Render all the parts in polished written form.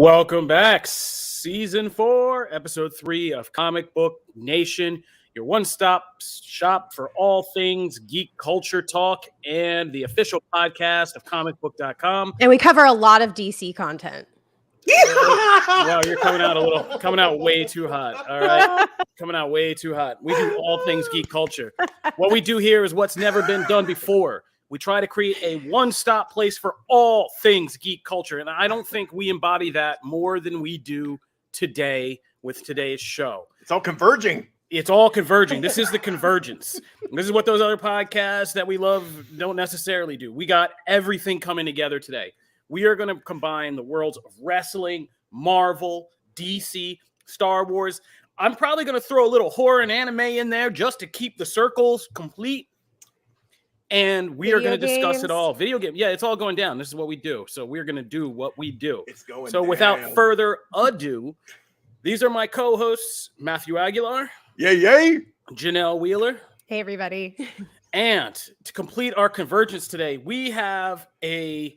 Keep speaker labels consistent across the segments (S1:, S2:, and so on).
S1: Welcome back. Season 4, Episode 3 of Comic Book Nation, your one-stop shop for all things geek culture talk and the official podcast of Comicbook.com.
S2: And we cover a lot of DC content.
S1: Wow, you're coming out way too hot. All right, coming out way too hot. We do all things geek culture. What we do here is what's never been done before. We try to create a one-stop place for all things geek culture, and I don't think we embody that more than we do today with today's show.
S3: It's all converging.
S1: It's all converging. This is the convergence. This is what those other podcasts that we love don't necessarily do. We got everything coming together today. We are going to combine the worlds of wrestling, Marvel, DC, Star Wars. I'm probably going to throw a little horror and anime in there just to keep the circles complete. And we are going to discuss it all. Video game. Yeah, it's all going down. This is what we do. So we're going to do what we do.
S3: It's going
S1: So
S3: down.
S1: Without further ado, these are my co-hosts, Matthew Aguilar.
S3: Yay.
S1: Janelle Wheeler.
S2: Hey, everybody.
S1: And to complete our convergence today, we have a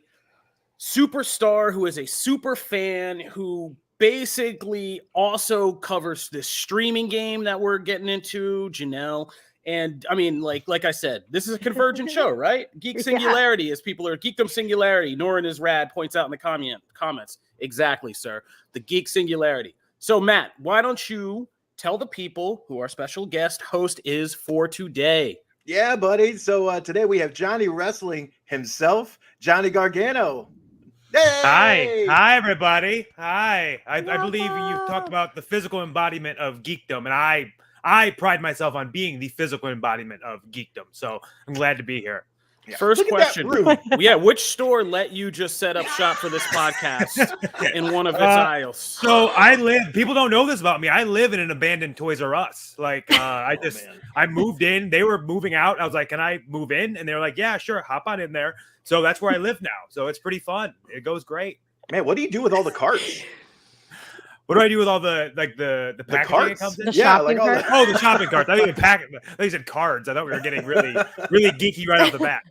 S1: superstar who is a super fan who basically also covers this streaming game that we're getting into, Janelle. And I mean, like I said, this is a convergent show, right? Geek Singularity, as people are Geekdom Singularity. Norin is rad points out in the comments. Exactly, sir. The Geek Singularity. So, Matt, why don't you tell the people who our special guest host is for today?
S3: Yeah, buddy. So today we have Johnny Wrestling himself, Johnny Gargano. Hey!
S4: Hi, everybody. Hi. I believe you've talked about the physical embodiment of geekdom, and I pride myself on being the physical embodiment of geekdom. So I'm glad to be here.
S3: Yeah.
S1: First question. Yeah, which store let you just set up shop for this podcast in one of its aisles?
S4: So people don't know this about me. I live in an abandoned Toys R Us. I moved in. They were moving out. I was like, can I move in? And they were like, yeah, sure. Hop on in there. So that's where I live now. So it's pretty fun. It goes great.
S3: Man, what do you do with all the carts?
S4: What do I do with all the packaging
S3: carts?
S4: that comes in?
S2: The shopping cart?
S4: Oh, the shopping carts. I didn't even pack it. I thought you said cards. I thought we were getting really geeky right off the bat.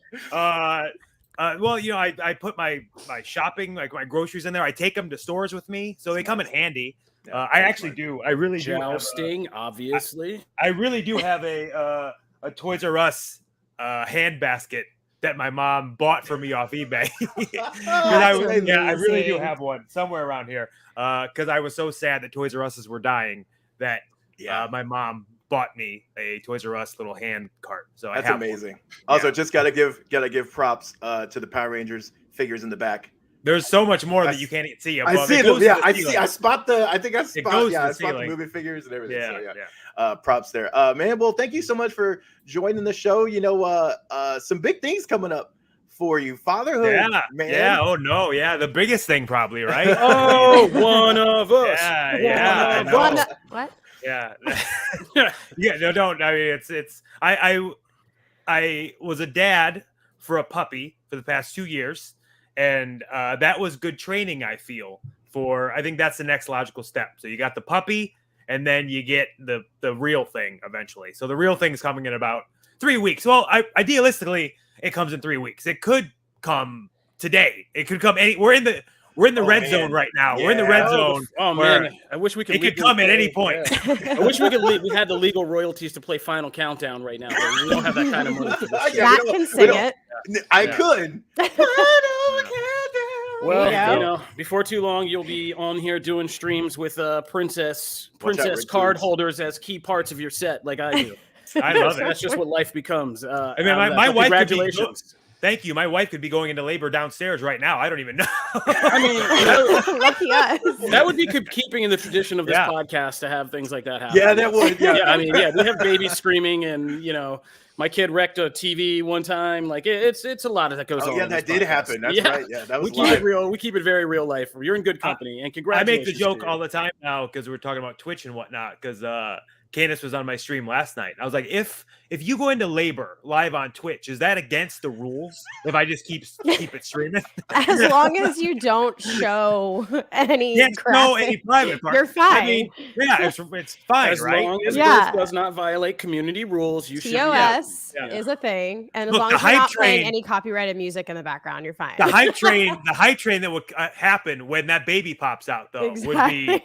S4: Well, you know, I put my shopping, like my groceries in there. I take them to stores with me, so they come in handy. I actually do. I really do.
S1: Jousting, obviously.
S4: I really do have a Toys R Us hand basket that my mom bought for me off eBay. I really do have one somewhere around here. Because I was so sad that Toys R Us's were dying that my mom bought me a Toys R Us little hand cart. So
S3: that's amazing. Also, just gotta give props to the Power Rangers figures in the back.
S4: There's so much more that you can't see.
S3: I see them. Yeah, I spot the movie figures and everything.
S4: Yeah.
S3: Props there. Man, well, thank you so much for joining the show. You know, some big things coming up for you. Fatherhood, man.
S4: Yeah. Oh, no. Yeah. The biggest thing probably, right?
S1: Oh, one of us.
S4: Yeah.
S2: What?
S4: Yeah. Yeah. No, don't. I mean, I was a dad for a puppy for the past 2 years. And that was good training, I feel, I think that's the next logical step. So you got the puppy and then you get the real thing eventually. So the real thing is coming in about 3 weeks. Well, idealistically, it comes in 3 weeks. It could come today. It could come we're in the red zone right now. Yeah. We're in the red zone.
S1: Oh man, I wish we could.
S4: It could come at any point.
S1: Yeah. I wish we had the legal royalties to play Final Countdown right now. But we don't have that kind of money for this.
S2: Matt can sing it.
S3: I could.
S1: Well, you know, before too long, you'll be on here doing streams with princess card holders as key parts of your set, like I do.
S4: I love it.
S1: That's just what life becomes.
S4: I mean, my wife.
S1: Congratulations.
S4: Thank you. My wife could be going into labor downstairs right now. I don't even know.
S1: I mean,
S2: lucky us.
S1: That would be keeping in the tradition of this podcast to have things like that happen.
S3: Yeah, that would. Yeah.
S1: I mean, we have babies screaming, and you know, my kid wrecked a TV one time. Like it's a lot of that goes on.
S3: Oh yeah, that did happen. That's right. Yeah, that was.
S1: We keep it real. We keep it very real life. You're in good company, and congratulations.
S4: I make the joke all the time now because we're talking about Twitch and whatnot. Because Candace was on my stream last night. I was like, if you go into labor live on Twitch, is that against the rules? If I just keep it streaming,
S2: As long as you don't show any
S4: can't show any
S2: graphic,
S4: private parts.
S2: you're fine.
S4: I mean, yeah, it's fine,
S1: As
S4: right?
S1: long as
S2: Yeah.
S1: this does not violate community rules, you should.
S2: TOS
S4: Yeah.
S2: is a thing, and as
S4: Look,
S2: long
S4: the
S2: as you're
S4: hype
S2: not playing
S4: train-
S2: any copyrighted music in the background, you're fine.
S4: The hype train that would happen when that baby pops out, though, would
S2: Exactly.
S4: be.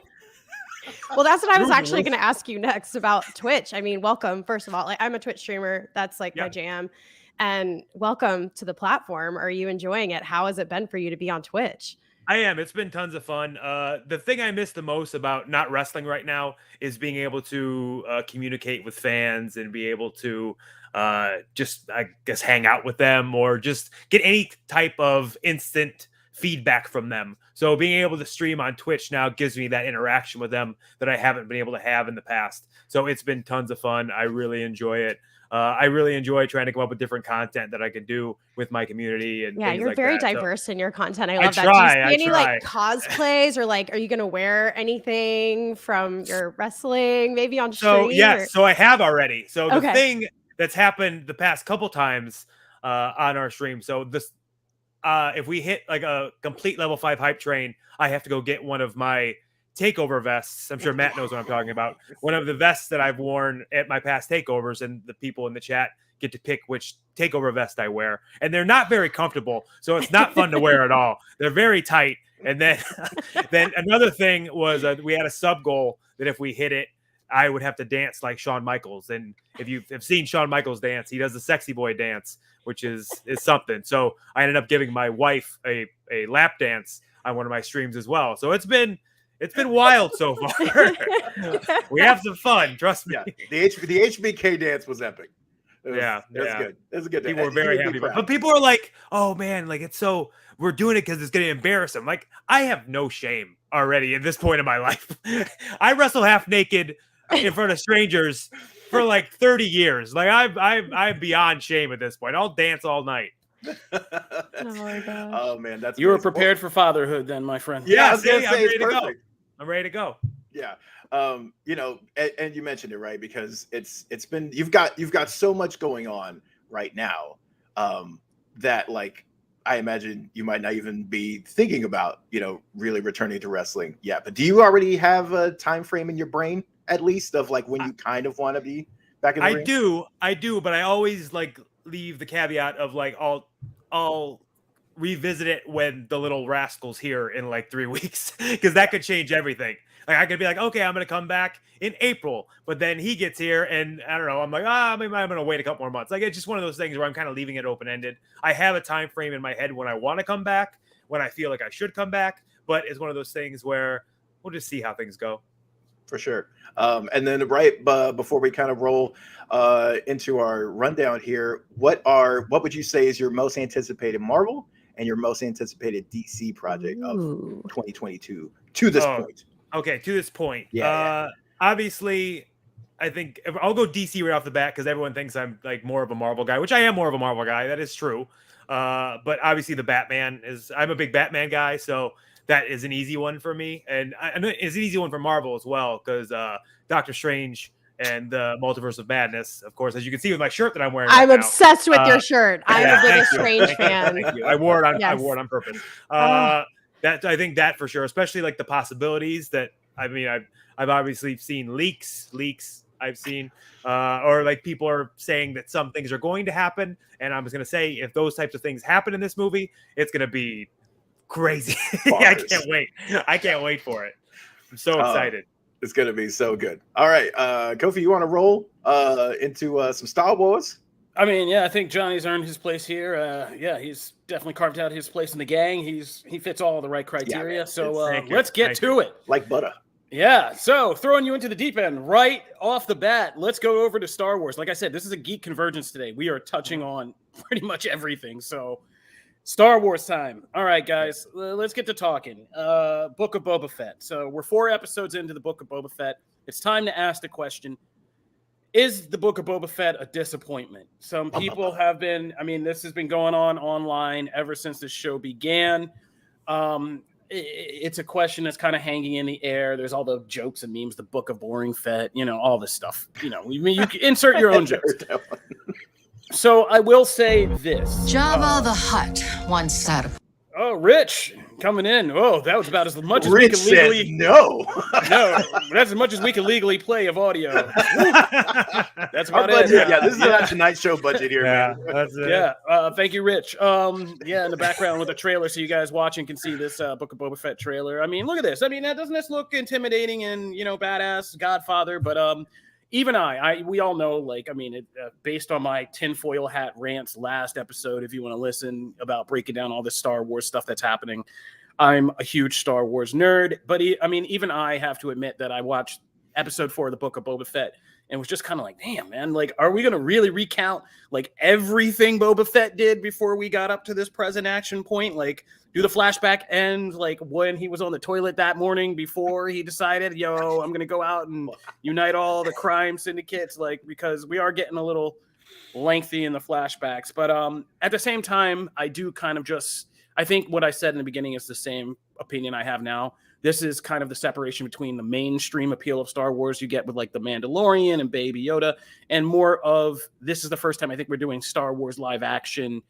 S2: Well, that's what I was
S4: Rules.
S2: actually going to ask you next about Twitch. I mean, welcome, first of all. Like, I'm a Twitch streamer. That's like my
S4: Yeah.
S2: jam. And welcome to the platform. Are you enjoying it? How has it been for you to be on Twitch?
S4: I am. It's been tons of fun. The thing I miss the most about not wrestling right now is being able to communicate with fans and be able to just, I guess, hang out with them or just get any type of instant feedback from them. So being able to stream on Twitch now gives me that interaction with them that I haven't been able to have in the past. So it's been tons of fun. I really enjoy it. I really enjoy trying to come up with different content that I can do with my community and
S2: Yeah,
S4: things
S2: you're
S4: like
S2: very
S4: that. So
S2: diverse in your content. I
S4: I
S2: love that.
S4: try,
S2: Do
S4: I
S2: you see any like
S4: try.
S2: cosplays or like, are you going to wear anything from your wrestling maybe on stream?
S4: So yes,
S2: or-
S4: so I have already. So the
S2: Okay.
S4: thing that's happened the past couple times on our stream. So this, if we hit like a complete level 5 hype train, I have to go get one of my takeover vests. I'm sure Matt knows what I'm talking about. One of the vests that I've worn at my past takeovers, and the people in the chat get to pick which takeover vest I wear. And they're not very comfortable, so it's not fun to wear at all. They're very tight. And then, then another thing was we had a sub goal that if we hit it, I would have to dance like Shawn Michaels. And if you've seen Shawn Michaels dance, he does the sexy boy dance, which is something. So I ended up giving my wife a lap dance on one of my streams as well. So it's been wild so far. We have some fun, trust me.
S3: Yeah, the HBK dance was epic. It was,
S4: Yeah,
S3: it was
S4: yeah.
S3: good. It was a good.
S4: People were very
S3: You'd be
S4: happy.
S3: proud.
S4: But people are like, oh man, like we're doing it because it's going to embarrass them. Like, I have no shame already at this point in my life. I wrestle half naked in front of strangers for like 30 years. Like I'm beyond shame at this point. I'll dance all night.
S2: Oh my gosh.
S3: Oh man, that's
S1: You were
S3: amazing.
S1: prepared for fatherhood, then, my friend.
S3: Yeah, I
S4: Yeah,
S3: was gonna
S4: see,
S3: say
S4: I'm
S3: it's
S4: ready to go.
S3: perfect.
S4: I'm ready to go.
S3: Yeah. You know, and you mentioned it, right? Because it's been you've got so much going on right now that like I imagine you might not even be thinking about, you know, really returning to wrestling yet. But do you already have a time frame in your brain at least of like when you kind of want to be back in the ring?
S4: I do, but I always like leave the caveat of like I'll revisit it when the little rascal's here in like 3 weeks because that could change everything. Like I could be like, okay, I'm gonna come back in April, but then he gets here, and I don't know. I'm like, maybe I'm gonna wait a couple more months. Like it's just one of those things where I'm kind of leaving it open ended. I have a time frame in my head when I want to come back, when I feel like I should come back, but it's one of those things where we'll just see how things go.
S3: For sure. And then before we kind of roll into our rundown here, what would you say is your most anticipated Marvel and your most anticipated DC project of 2022 to this point?
S4: Okay, to this point.
S3: Yeah.
S4: Obviously, I think I'll go DC right off the bat because everyone thinks I'm like more of a Marvel guy, which I am more of a Marvel guy. That is true. But obviously the Batman I'm a big Batman guy, so that is an easy one for me. And it's an easy one for Marvel as well because Doctor Strange and the Multiverse of Madness, of course, as you can see with my shirt that I'm wearing.
S2: I'm
S4: right
S2: obsessed with your shirt. I'm
S4: yeah,
S2: the biggest
S4: thank you.
S2: Strange fan.
S4: Thank you. I wore it on
S2: Yes.
S4: on purpose. That I think that for sure, especially like the possibilities that I've obviously seen leaks I've seen or like people are saying that some things are going to happen, and I'm just gonna say if those types of things happen in this movie, it's gonna be crazy. I can't wait for it. I'm so excited.
S3: It's gonna be so good. All right, Kofi, you want to roll into some Star Wars?
S1: I mean, yeah, I think Johnny's earned his place here. Yeah, he's definitely carved out his place in the gang. He fits all the right criteria.
S3: man.
S1: So
S3: Let's
S1: get to it.
S3: Like butter.
S1: Yeah, so throwing you into the deep end right off the bat, let's go over to Star Wars. Like I said, this is a geek convergence today. We are touching on pretty much everything. So Star Wars time. All right, guys, let's get to talking. Book of Boba Fett. So we're 4 episodes into the Book of Boba Fett. It's time to ask the question, is the Book of Boba Fett a disappointment? Some people have been, this has been going on online ever since this show began. it's a question that's kind of hanging in the air. There's all the jokes and memes, the Book of Boring Fett, all this stuff. You can insert your own jokes. So I will say this.
S5: Jabba the Hutt once said.
S1: Oh, Rich coming in. Oh, that was about as much as
S3: Rich
S1: we can legally.
S3: said no.
S1: No, that's as much as we can legally play of audio. That's about it.
S3: Yeah, this is a Tonight Show budget here, man.
S4: That's it.
S1: Yeah, thank you, Rich. Yeah, in the background with the trailer, so you guys watching can see this Book of Boba Fett trailer. I mean, look at this. I mean, doesn't this look intimidating and badass, Godfather? But even we all know, based on my tinfoil hat rants last episode, if you want to listen about breaking down all this Star Wars stuff that's happening, I'm a huge Star Wars nerd. But even I have to admit that I watched episode 4 of the Book of Boba Fett and was just kind of like, damn, man, are we going to really recount everything Boba Fett did before we got up to this present action point? Do the flashback end when he was on the toilet that morning before he decided, I'm going to go out and unite all the crime syndicates, because we are getting a little lengthy in the flashbacks. But at the same time, I do kind of I think what I said in the beginning is the same opinion I have now. This is kind of the separation between the mainstream appeal of Star Wars you get with The Mandalorian and Baby Yoda, and more of, this is the first time I think we're doing Star Wars live action,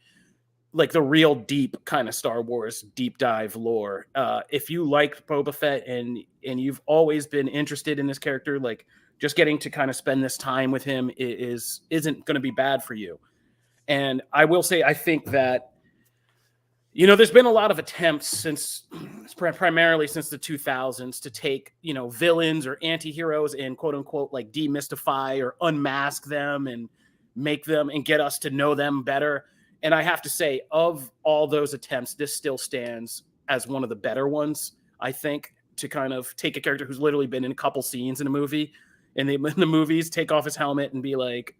S1: the real deep kind of Star Wars deep dive lore. If you like Boba Fett and you've always been interested in this character, just getting to kind of spend this time with him isn't going to be bad for you. And I will say, I think that, there's been a lot of attempts primarily since the 2000s to take, villains or anti-heroes and quote unquote, demystify or unmask them and make them and get us to know them better. And I have to say, of all those attempts, this still stands as one of the better ones, I think, to kind of take a character who's literally been in a couple scenes in a movie, and in the movies, take off his helmet and be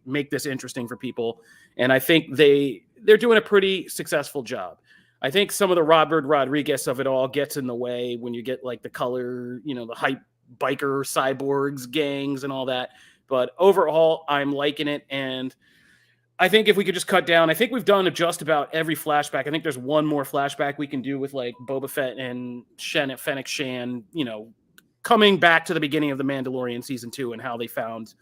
S1: make this interesting for people. And I think they're doing a pretty successful job. I think some of the Robert Rodriguez of it all gets in the way when you get the color, the hype biker cyborgs gangs and all that. But overall, I'm liking it. And I think if we could just cut down, I think we've done just about every flashback. I think there's one more flashback we can do with Boba Fett and Fennec Shan, coming back to the beginning of The Mandalorian season 2 and how they found,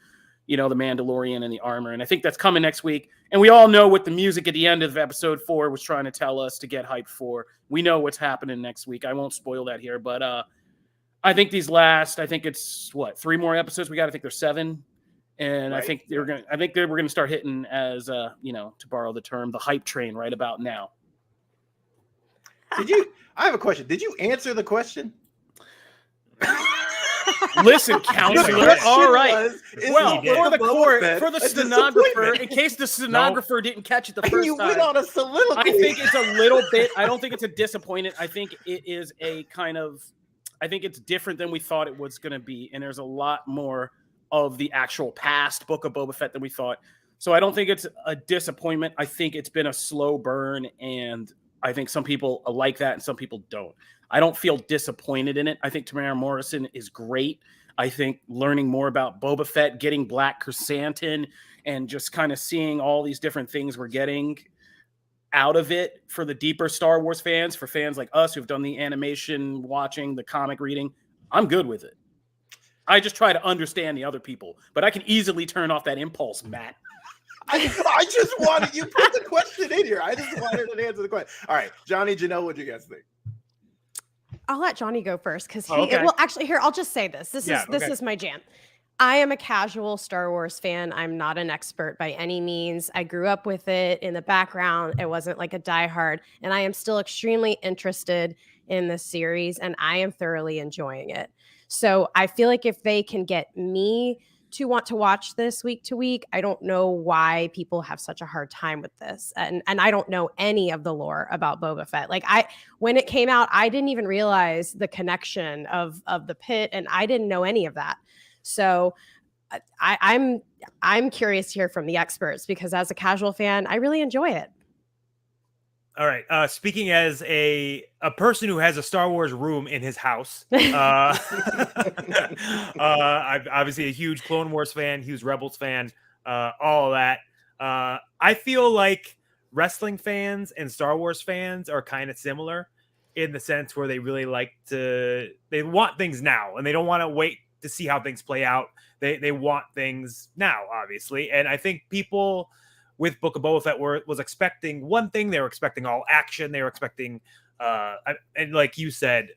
S1: the Mandalorian and the armor. And I think that's coming next week. And we all know what the music at the end of episode 4 was trying to tell us to get hyped for. We know what's happening next week. I won't spoil that here, but I think I think it's 3 more episodes we got. I think there's 7. And right. I think we're going to start hitting, as to borrow the term, the hype train right about now.
S3: I have a question. Did you answer the question?
S1: Listen, counselor. All right. Well, for the
S3: a
S1: stenographer, in case the stenographer didn't catch it the first time,
S3: you went on a soliloquy.
S1: I think it's a little bit. I don't think it's a disappointment. I think it is a kind of. I think it's different than we thought it was going to be, and there's a lot more of the actual past Book of Boba Fett than we thought. So I don't think it's a disappointment. I think it's been a slow burn, and I think some people like that and some people don't. I don't feel disappointed in it. I think Tamara Morrison is great. I think learning more about Boba Fett, getting Black Chrysanthemum, and just kind of seeing all these different things we're getting out of it for the deeper Star Wars fans, for fans like us who've done the animation watching, the comic reading, I'm good with it. I just try to understand the other people, but I can easily turn off that impulse, Matt.
S3: I just wanted you put the question in here. I just wanted an answer to the question. All right, Johnny, Janelle, what do you guys think?
S2: I'll let Johnny go first because
S1: okay.
S2: Well, actually, here, I'll just say this. This is my jam. I am a casual Star Wars fan. I'm not an expert by any means. I grew up with it in the background. It wasn't like a diehard, and I am still extremely interested in this series, and I am thoroughly enjoying it. So I feel like if they can get me to want to watch this week to week, I don't know why people have such a hard time with this. And I don't know any of the lore about Boba Fett. When it came out, I didn't even realize the connection of the pit, and I didn't know any of that. So I'm curious to hear from the experts, because as a casual fan, I really enjoy it.
S4: All right. Speaking as a person who has a Star Wars room in his house, I'm obviously a huge Clone Wars fan, huge Rebels fan, all of that. I feel like wrestling fans and Star Wars fans are kind of similar in the sense where they really they want things now and they don't want to wait to see how things play out. They want things now, obviously. And I think people with Book of Boba Fett was expecting one thing. They were expecting all action. They were expecting, and like you said,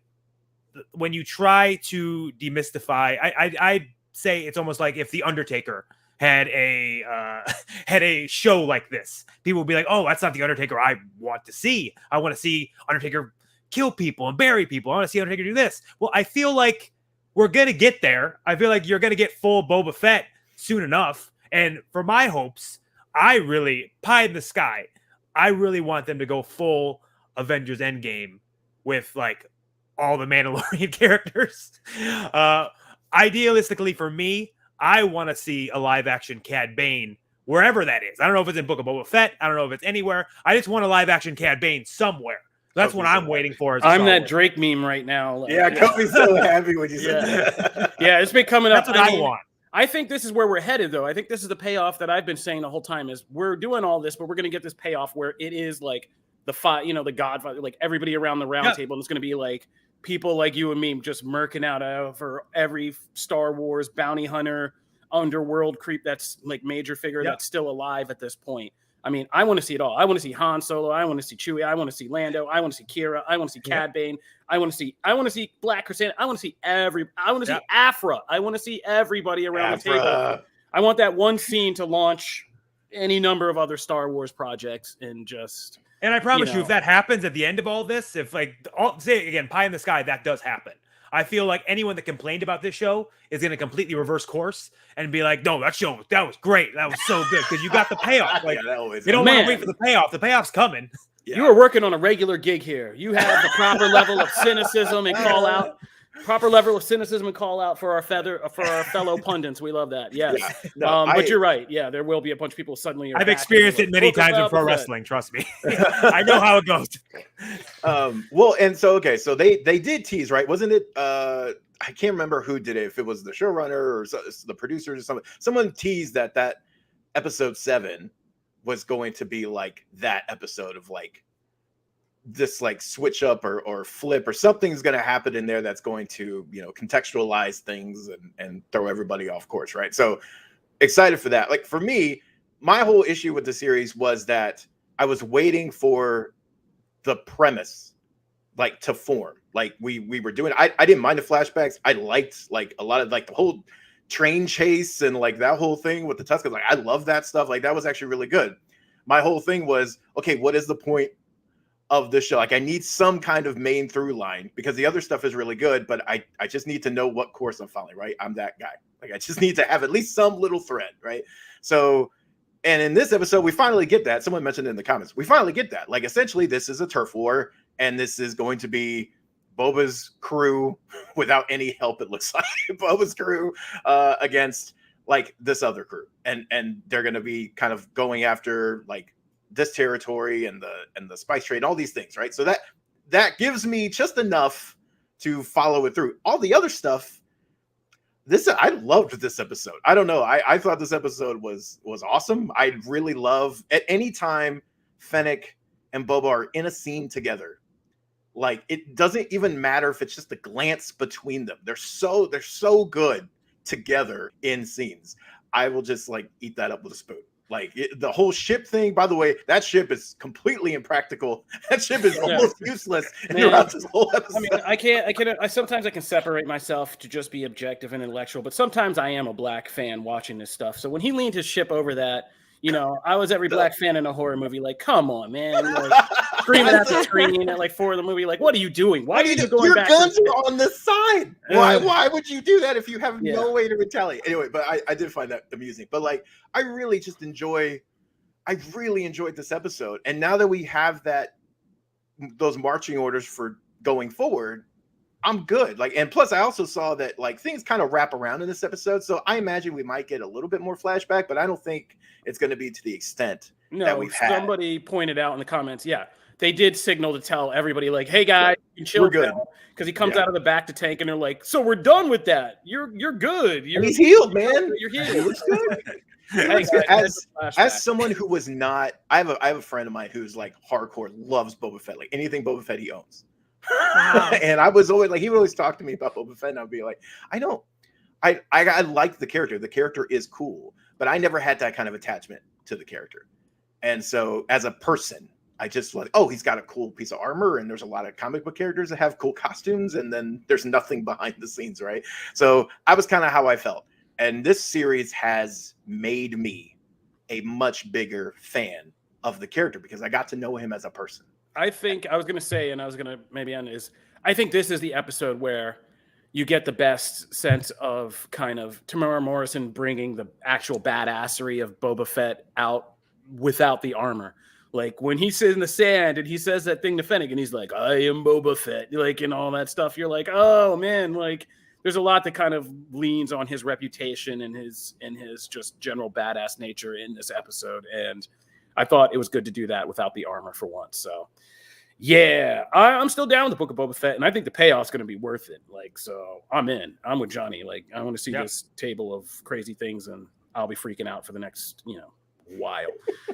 S4: when you try to demystify, I say it's almost like if The Undertaker had a show like this, people would be like, oh, that's not The Undertaker I want to see. I want to see Undertaker kill people and bury people. I want to see Undertaker do this. Well, I feel like we're going to get there. I feel like you're going to get full Boba Fett soon enough. And for my hopes, pie in the sky, I really want them to go full Avengers Endgame with like all the Mandalorian characters. Idealistically for me, I want to see a live action Cad Bane wherever that is. I don't know if it's in Book of Boba Fett. I don't know if it's anywhere. I just want a live action Cad Bane somewhere. That's what I'm waiting for.
S1: I'm that Drake meme right now.
S3: Like, yeah, Kobe's so happy when you said
S1: that. Yeah, it's been coming up.
S4: That's what I want.
S1: I think this is where we're headed, though. I think this is the payoff that I've been saying the whole time is we're doing all this, but we're going to get this payoff where it is like the Godfather, like everybody around the round table. And it's going to be like people like you and me just murking out over every Star Wars bounty hunter, underworld creep that's like major figure that's still alive at this point. I mean, I want to see it all. I want to see Han Solo. I want to see Chewie. I want to see Lando. I want to see Kira. I want to see Cad Bane. I want to see Black Chrysanthemum. I want to see see Afra. I want to see everybody around the table. I want that one scene to launch any number of other Star Wars projects and just.
S4: And I promise you, if that happens at the end of all this, if say again, pie in the sky, that does happen. I feel like anyone that complained about this show is going to completely reverse course and be like, no, that was great. That was so good because you got the payoff. Like, you don't want to wait for the payoff. The payoff's coming.
S1: Yeah. You were working on a regular gig here. You have the proper level of cynicism and call out. For our fellow pundits. We love that. Yes. Yeah. But you're right. Yeah, there will be a bunch of people suddenly.
S4: I've experienced it many times in pro wrestling. Trust me. I know how it goes.
S3: Well, and so they did tease, right? Wasn't it? I can't remember who did it. If it was the showrunner or the producers or something. Someone teased that episode 7 was going to be like that episode of like this like switch up or flip or something's going to happen in there that's going to contextualize things and throw everybody off course, right? So excited for that. Like for me, my whole issue with the series was that I was waiting for the premise like to form. Like we were doing. I didn't mind the flashbacks. I liked like a lot of like the whole train chase and like that whole thing with the Tuskens. Like I love that stuff. Like that was actually really good. My whole thing was, okay, what is the point of the show? Like I need some kind of main through line because the other stuff is really good, but I just need to know what course I'm following, right? I'm that guy. Like I just need to have at least some little thread, right? So, and in this episode, we finally get that. Someone mentioned it in the comments. We finally get that. Like essentially this is a turf war and this is going to be Boba's crew without any help, it looks like. Boba's crew against like this other crew. And they're going to be kind of going after like this territory and the spice trade, all these things, right? So that gives me just enough to follow it through. All the other stuff, I loved this episode. I don't know. I thought this episode was awesome. I really love at any time Fennec and Boba are in a scene together. Like it doesn't even matter if it's just a glance between them. They're so good together in scenes. I will just like eat that up with a spoon. Like the whole ship thing, by the way, that ship is completely impractical. That ship is almost useless throughout this whole episode.
S1: I mean, sometimes I can separate myself to just be objective and intellectual, but sometimes I am a black fan watching this stuff. So when he leaned his ship over that, I was every black fan in a horror movie. Like, come on, man. Like, screaming at the screen at like 4 of the movie. Like, what are you doing? Why are you going back?
S3: Your guns are on the side. Why would you do that if you have no way to retaliate? Anyway, but I did find that amusing. But like, I really enjoyed this episode. And now that we have those marching orders for going forward, I'm good. Like, and plus I also saw that like things kind of wrap around in this episode. So I imagine we might get a little bit more flashback, but I don't think it's going to be to the extent that we've had.
S1: Somebody pointed out in the comments, they did signal to tell everybody like, hey guys, you can chill.
S3: We're good.
S1: Because he comes out of the back to tank and they're like, so we're done with that. You're good.
S3: He's healed, man.
S1: You're healed. It's
S3: good. As someone who was not, I have a friend of mine who's like hardcore loves Boba Fett, like anything Boba Fett he owns.
S2: Wow.
S3: And I was always like, he would always talk to me about Boba Fett, and I'd be like, I like the character. The character is cool, but I never had that kind of attachment to the character. And so as a person, I just like, oh, he's got a cool piece of armor, and there's a lot of comic book characters that have cool costumes, and then there's nothing behind the scenes, right? So I was kind of how I felt. And this series has made me a much bigger fan of the character because I got to know him as a person.
S1: I think I was going to say, and I was going to maybe end is, I think this is the episode where you get the best sense of kind of Tamara Morrison bringing the actual badassery of Boba Fett out without the armor. Like when he sits in the sand and he says that thing to Fennec and he's like, I am Boba Fett, like, and all that stuff. You're like, oh man, like there's a lot that kind of leans on his reputation and his just general badass nature in this episode. And I thought it was good to do that without the armor for once. So yeah, I'm still down with the Book of Boba Fett, and I think the payoff's going to be worth it. Like, so I'm in. I'm with Johnny. Like, I want to see this table of crazy things, and I'll be freaking out for the next, while.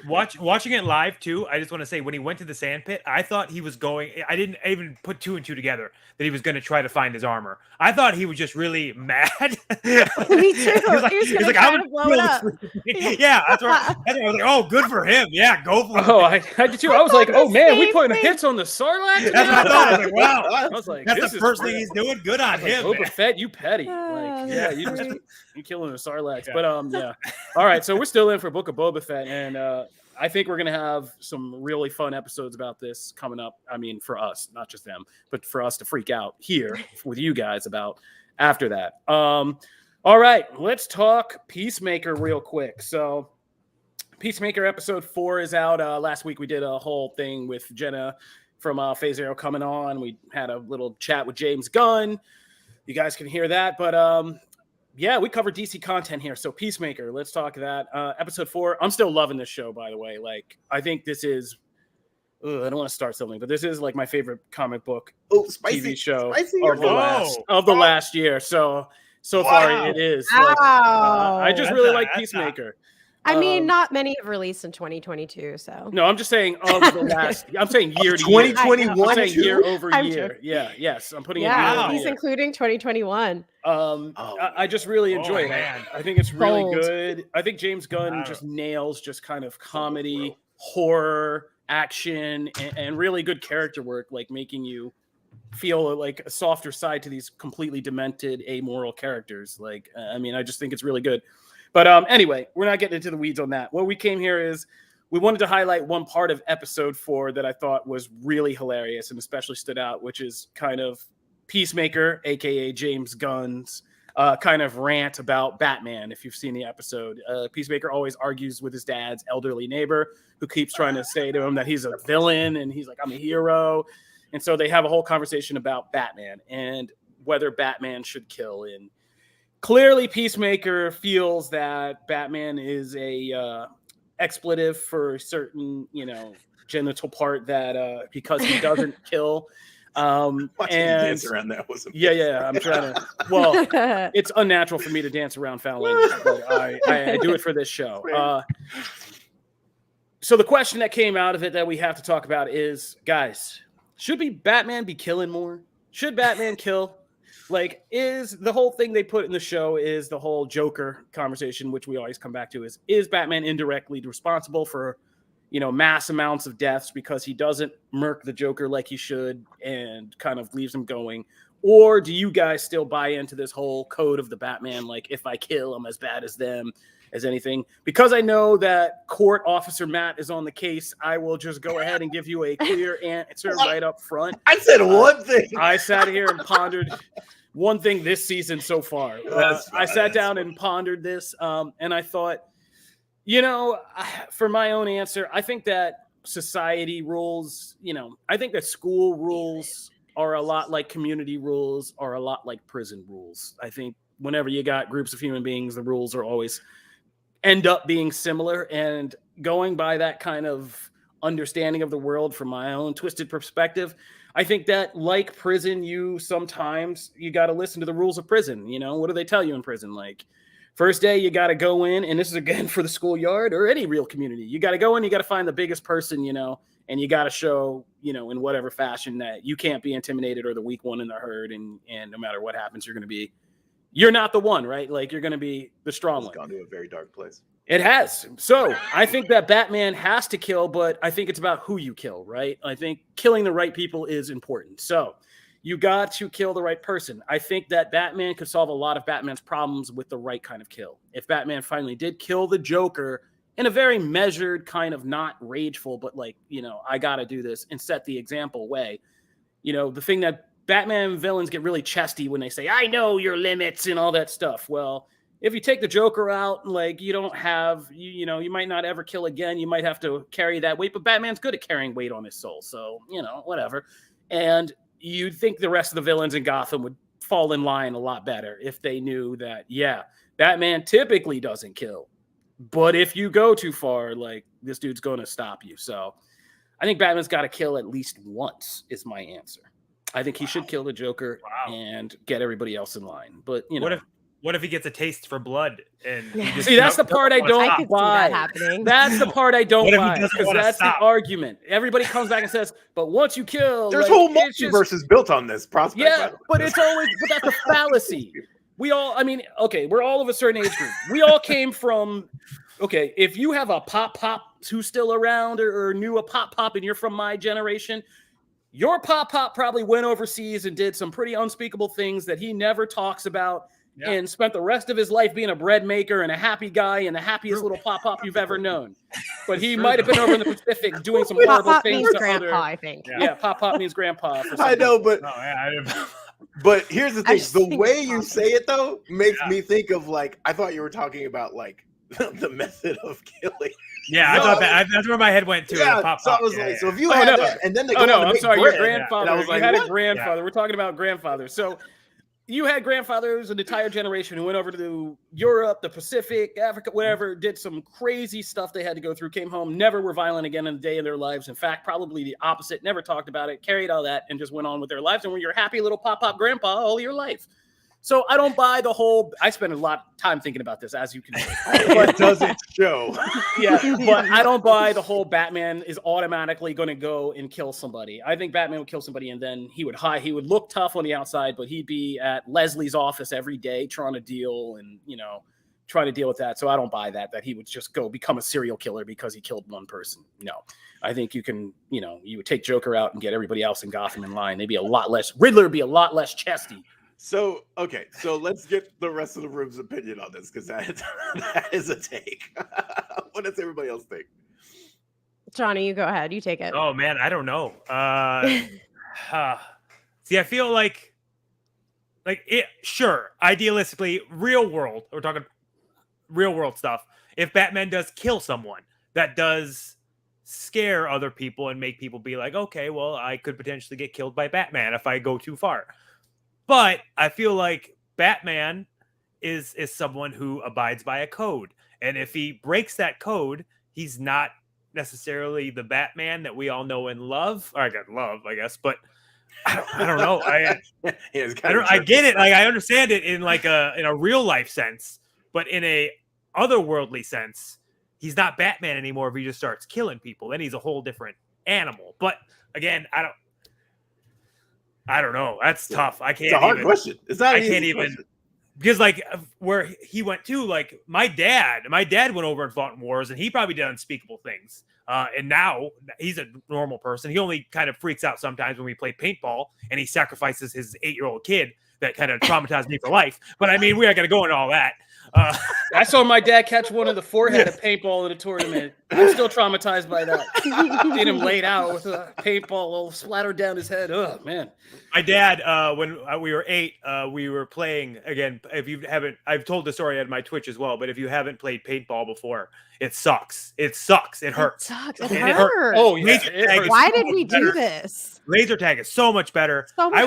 S4: Watching it live too, I just want to say when he went to the sand pit, I thought he was going. I didn't even put 2 and 2 together that he was going to try to find his armor. I thought he was just really mad.
S2: Me too.
S4: He's like, I would blow it up. Yeah, that's right. I was like, oh, good for him. Yeah, go for it.
S1: Oh, I did too. I was like, oh man, we putting hits on the Sarlacc.
S4: That's what I thought. I was like, wow.
S1: I was like,
S4: that's the first thing he's doing. Good on him.
S1: Boba Fett, you petty. Like, yeah, you killing the Sarlacc. But yeah. All right, so we're still in for Book of Boba Fett, and I think we're going to have some really fun episodes about this coming up. I mean, for us, not just them, but for us to freak out here with you guys about after that. All right, let's talk Peacemaker real quick. So Peacemaker episode 4 is out. Last week we did a whole thing with Jenna from Phase Zero coming on. We had a little chat with James Gunn. You guys can hear that. But yeah, we covered DC content here. So Peacemaker, let's talk that. Episode 4. I'm still loving this show, by the way. Like, I think this is, I don't want to start something, but this is like my favorite comic book TV show of the last year. So far it is.
S2: Wow.
S1: Like, I just really like Peacemaker.
S2: I mean, not many have released in 2022, so.
S1: No, I'm just saying of the last. I'm saying year to
S3: 2021.
S1: year. I'm saying year over year. Yeah, yes. I'm putting it year
S2: he's including 2021.
S1: I just really enjoy it. I think it's really good. I think James Gunn just nails just kind of comedy, horror, action, and really good character work, like making you feel like a softer side to these completely demented, amoral characters. Like, I mean, I just think it's really good. But anyway, we're not getting into the weeds on that. What we came here is we wanted to highlight one part of episode 4 that I thought was really hilarious and especially stood out, which is kind of Peacemaker, aka James Gunn's kind of rant about Batman. If you've seen the episode, Peacemaker always argues with his dad's elderly neighbor who keeps trying to say to him that he's a villain and he's like, I'm a hero. And so they have a whole conversation about Batman and whether Batman should kill. And clearly Peacemaker feels that Batman is a expletive for a certain, genital part that because he doesn't kill.
S3: And dance around that was
S1: yeah. I'm trying to. Well, it's unnatural for me to dance around foul language, but I do it for this show. So the question that came out of it that we have to talk about is, guys, should Batman be killing more? Should Batman kill? Like, is the whole thing they put in the show is the whole Joker conversation, which we always come back to, is Batman indirectly responsible for, mass amounts of deaths because he doesn't murk the Joker like he should and kind of leaves him going? Or do you guys still buy into this whole code of the Batman? Like, if I kill, I'm as bad as them as anything. Because I know that court officer Matt is on the case, I will just go ahead and give you a clear answer right up front.
S3: I said one thing.
S1: I sat here and pondered one thing this season so far. I sat down and pondered this, and I thought, for my own answer, I think that society rules, I think that school rules are a lot like community rules, are a lot like prison rules. I think whenever you got groups of human beings, the rules are always end up being similar. And going by that kind of understanding of the world from my own twisted perspective, I think that like prison, you got to listen to the rules of prison. What do they tell you in prison? Like, First day, you got to go in, and this is again for the schoolyard or any real community. You got to go in, you got to find the biggest person, and you got to show, in whatever fashion that you can't be intimidated or the weak one in the herd. And no matter what happens, you're not the one, right? Like you're going to be the strong one.
S3: It's gone to a very dark place.
S1: It has. So I think that Batman has to kill, but I think it's about who you kill, right? I think killing the right people is important. So you got to kill the right person. I think that Batman could solve a lot of Batman's problems with the right kind of kill. If Batman finally did kill the Joker in a very measured, kind of not rageful, but like, I got to do this and set the example way. The thing that Batman villains get really chesty when they say, I know your limits and all that stuff. Well, if you take the Joker out, like you don't have, you might not ever kill again. You might have to carry that weight, but Batman's good at carrying weight on his soul. So, whatever. And you'd think the rest of the villains in Gotham would fall in line a lot better if they knew that, Batman typically doesn't kill. But if you go too far, like this dude's going to stop you. So I think Batman's got to kill at least once is my answer. I think he should kill the Joker and get everybody else in line. But,
S4: What if he gets a taste for blood and
S1: see? That's the part I don't buy. That's the part I don't buy because that's the argument. Everybody comes back and says, "But once you kill,
S3: there's whole multiverse is built on this prospect."
S1: Yeah, but it's always that's a fallacy. We're all of a certain age group. We all came from. Okay, if you have a pop who's still around or knew a pop and you're from my generation. Your pop probably went overseas and did some pretty unspeakable things that he never talks about and spent the rest of his life being a bread maker and a happy guy and the happiest little pop you've ever known. But he might have been over in the Pacific doing some horrible things
S2: means
S1: to
S2: grandpa,
S1: other...
S2: I think.
S1: Yeah, pop means grandpa.
S3: I know, but... But here's the thing. The way you say it, though, makes me think of, like... I thought you were talking about, like, the method of killing.
S4: Yeah, I thought that's where my head went to.
S3: Yeah, so I was like, so if you had that, and then they go on to
S1: I'm
S3: make
S1: sorry,
S3: bread,
S1: your grandfather.
S3: I was like,
S1: you had
S3: what?
S1: a grandfather. We're talking about grandfathers. So you had grandfathers, an entire generation who went over to Europe, the Pacific, Africa, whatever, did some crazy stuff they had to go through, came home, never were violent again in a day in their lives. In fact, probably the opposite, never talked about it, carried all that, and just went on with their lives and were your happy little pop grandpa all your life. So I don't buy the whole. I spend a lot of time thinking about this, as you can see.
S3: But it doesn't show.
S1: Yeah, but I don't buy the whole Batman is automatically going to go and kill somebody. I think Batman would kill somebody and then he would hide. He would look tough on the outside, but he'd be at Leslie's office every day trying to deal with that. So I don't buy that he would just go become a serial killer because he killed one person. No, I think you can. You would take Joker out and get everybody else in Gotham in line. They'd be a lot less. Riddler would be a lot less chesty.
S3: So let's get the rest of the room's opinion on this because that is a take. What does everybody else think?
S2: Johnny, you go ahead. You take it.
S4: Oh man, I don't know. See, I feel like it. Sure, idealistically, real world. We're talking real world stuff. If Batman does kill someone, that does scare other people and make people be like, okay, well, I could potentially get killed by Batman if I go too far. But I feel like Batman is someone who abides by a code. And if he breaks that code, he's not necessarily the Batman that we all know and love. Or I got love, I guess. But I don't know. I get it. Like I understand it in a real life sense. But in a otherworldly sense, he's not Batman anymore if he just starts killing people. Then he's a whole different animal. But again, I don't know. That's tough. I can't.
S3: It's a hard question. It's not.
S4: I can't even because where he went to, my dad went over and fought in wars, and he probably did unspeakable things. And now he's a normal person. He only kind of freaks out sometimes when we play paintball, and he sacrifices his 8-year-old kid that kind of traumatized me for life. But I mean, we aren't going to go into all that.
S1: I saw my dad catch one in the forehead at paintball in a tournament. I'm still traumatized by that. Seeing him laid out with a paintball all splattered down his head. Oh man!
S4: My dad, when we were 8, we were playing again. If you haven't, I've told the story on my Twitch as well. But if you haven't played paintball before, it sucks. It sucks. It hurts.
S2: It hurts.
S1: Oh yeah.
S2: Why did we do this?
S4: Laser tag is so much better. I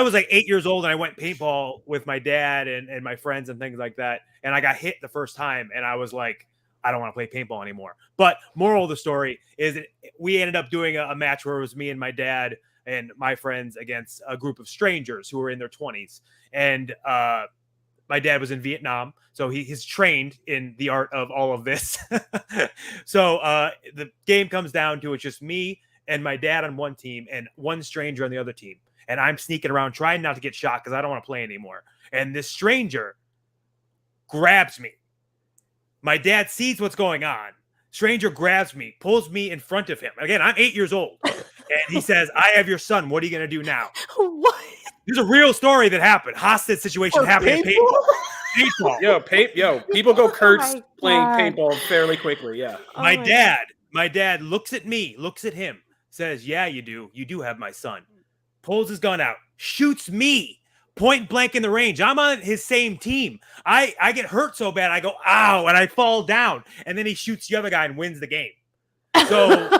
S4: was like 8 years old and I went paintball with my dad and my friends and things like that. And I got hit the first time and I was like, I don't want to play paintball anymore. But moral of the story is that we ended up doing a match where it was me and my dad and my friends against a group of strangers who were in their 20s. And my dad was in Vietnam, so he's trained in the art of all of this. So the game comes down to it's just me and my dad on one team and one stranger on the other team. And I'm sneaking around trying not to get shot because I don't want to play anymore. And this stranger grabs me. My dad sees what's going on. Stranger grabs me, pulls me in front of him. Again, I'm 8 years old. And he says, I have your son. What are you going to do now?
S2: What?
S4: There's a real story that happened. Hostage situation happened in paintball.
S1: Yo, people go Kurtz
S2: my
S1: playing
S2: God.
S1: paintball fairly quickly. Yeah.
S2: Oh
S4: My
S2: my
S4: dad looks at me, looks at him, says, yeah, you do. You do have my son. Pulls his gun out, shoots me point blank in the range. I'm on his same team. I get hurt so bad. I go, ow, and I fall down. And then he shoots the other guy and wins the game. So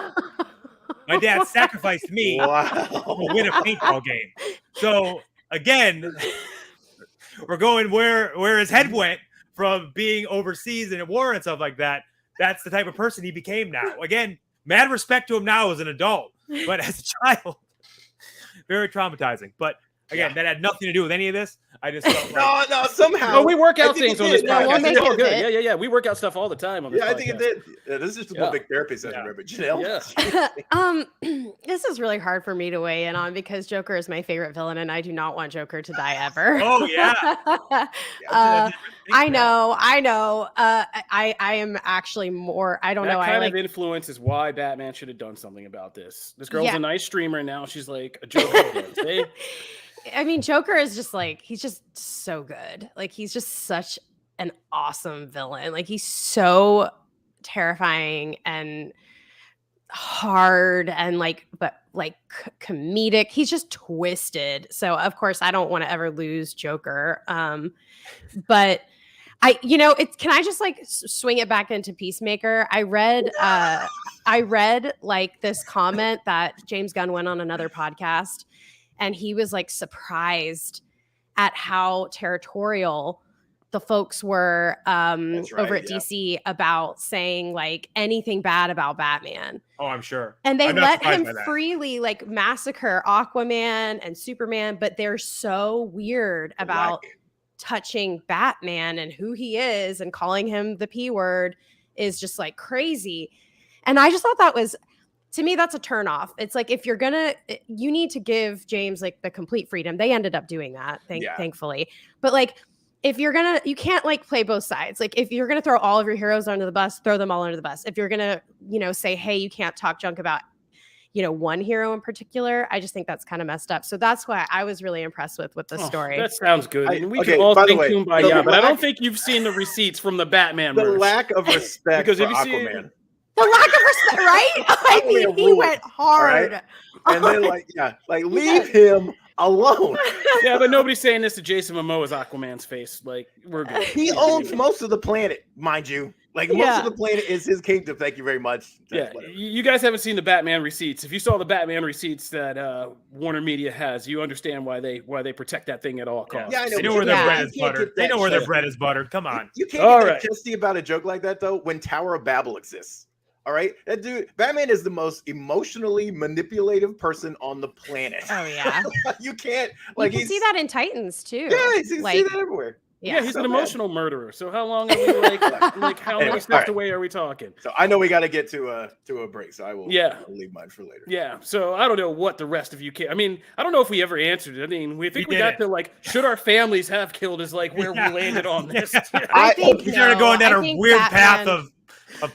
S4: my dad sacrificed me to win a paintball game. So again, we're going where his head went from being overseas and at war and stuff like that. That's the type of person he became now. Again, mad respect to him now as an adult, but as a child, very traumatizing. But again, that had nothing to do with any of this. I just felt like,
S3: no, somehow.
S1: No, we work out things on this
S2: No, we'll
S1: podcast.
S2: make
S1: It's all
S2: it
S1: good.
S2: fit.
S1: Yeah. We work out stuff all the time on this podcast.
S3: I think it did. Yeah, this is just a big therapy session,
S4: Yeah.
S3: but Janelle.
S1: Yeah.
S2: This is really hard for me to weigh in on because Joker is my favorite villain, and I do not want Joker to die ever.
S4: oh yeah.
S2: I know. I am actually more. I don't
S1: That
S2: know. I
S1: kind
S2: like.
S1: of influence is why Batman should have done something about this. This girl's
S2: Yeah.
S1: a nice streamer, and now she's like a Joker. See?
S2: I mean, Joker is just like he's just so good. Like he's just such an awesome villain. Like he's so terrifying and hard and comedic. He's just twisted. So of course I don't want to ever lose Joker. But can I just like swing it back into Peacemaker? I read like this comment that James Gunn went on another podcast, and he was like surprised at how territorial the folks were over at DC about saying like anything bad about Batman.
S4: Oh, I'm sure.
S2: And they
S4: I'm not
S2: let
S4: surprised
S2: him
S4: by that.
S2: freely like massacre Aquaman and Superman, but they're so weird about touching Batman and who he is, and calling him the P word is just like crazy. And I just thought that was, to me, that's a turnoff. It's like, if you're you need to give James like the complete freedom. They ended up doing that, thankfully. But like, if you're you can't like play both sides. Like if you're gonna throw all of your heroes under the bus, throw them all under the bus. If you're gonna, say, hey, you can't talk junk about, one hero in particular, I just think that's kind of messed up. So that's why I was really impressed with the story.
S1: That sounds good. We
S3: okay,
S1: can all
S3: by the
S1: think
S3: way,
S1: kumbaya, but I
S3: lack-
S1: don't think you've seen the receipts from the Batman
S3: The
S1: merch.
S3: lack of respect
S1: Because
S3: for
S1: if you see-
S3: Aquaman.
S2: The lack of respect, right? I mean,
S3: Aquaman
S2: he
S3: rules,
S2: went hard.
S3: right? And then leave him alone.
S1: Yeah, but nobody's saying this to Jason Momoa's Aquaman's face. Like, we're good.
S3: He owns most of the planet, mind you. Like most of the planet is his kingdom. Thank you very much.
S1: Yeah, you guys haven't seen the Batman receipts. If you saw the Batman receipts that Warner Media has, you understand why they protect that thing at all costs.
S3: Yeah, I know.
S4: They know where their
S2: Yeah.
S4: bread is buttered. They know where their bread is buttered. Come on.
S3: You can't
S1: All
S3: get
S1: right.
S3: that chesty about a joke like that though when Tower of Babel exists. All right, that dude, Batman is the most emotionally manipulative person on the planet.
S2: Oh yeah.
S3: You can't
S2: You can see that in Titans too.
S3: Yeah, you can see that everywhere.
S1: Yeah, he's
S3: so
S1: an
S3: bad.
S1: emotional murderer. So how long are we like how
S3: Anyway,
S1: many steps
S3: all right.
S1: away are we talking?
S3: So I know we got to get to a break, so I will.
S1: Yeah.
S3: I'll leave mine for later.
S1: Yeah, so I don't know what the rest of you can. I mean, I don't know if we ever answered it. I mean, we
S4: We
S1: got
S4: did
S1: to like, should our families have killed? Is like where we landed on this.
S2: I think
S4: We started going down
S2: I
S4: a
S2: think
S4: weird
S2: Batman-
S4: path of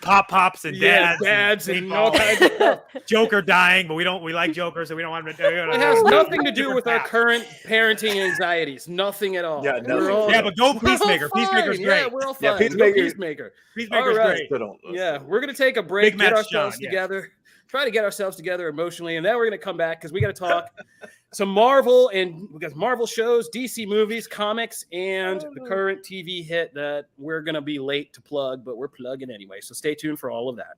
S4: pops and
S1: Yeah,
S4: dads,
S1: dads and
S4: paintball.
S1: all kinds of stuff.
S4: Joker dying, but we like Joker, so we don't want him to.
S1: It has nothing to do with our
S4: path.
S1: current parenting anxieties. Nothing at all.
S3: Yeah,
S1: We're
S3: nothing.
S1: all-
S4: Yeah, but go
S1: we're all
S4: Peacemaker.
S1: fine.
S4: Peacemaker's
S1: Yeah,
S4: great.
S1: we're all
S3: Yeah,
S1: fine. Go
S3: Peacemaker-
S1: Peacemaker.
S4: Peacemaker's
S1: All right.
S4: great.
S3: So don't.
S1: Yeah, we're gonna take a break,
S4: Big
S1: get
S4: match,
S1: ourselves
S4: Sean, yeah.
S1: together, try to get ourselves together emotionally, and then we're gonna come back because we got to talk some Marvel, and we got Marvel shows, DC movies, comics, and the current TV hit that we're gonna be late to plug, but we're plugging anyway. So stay tuned for all of that.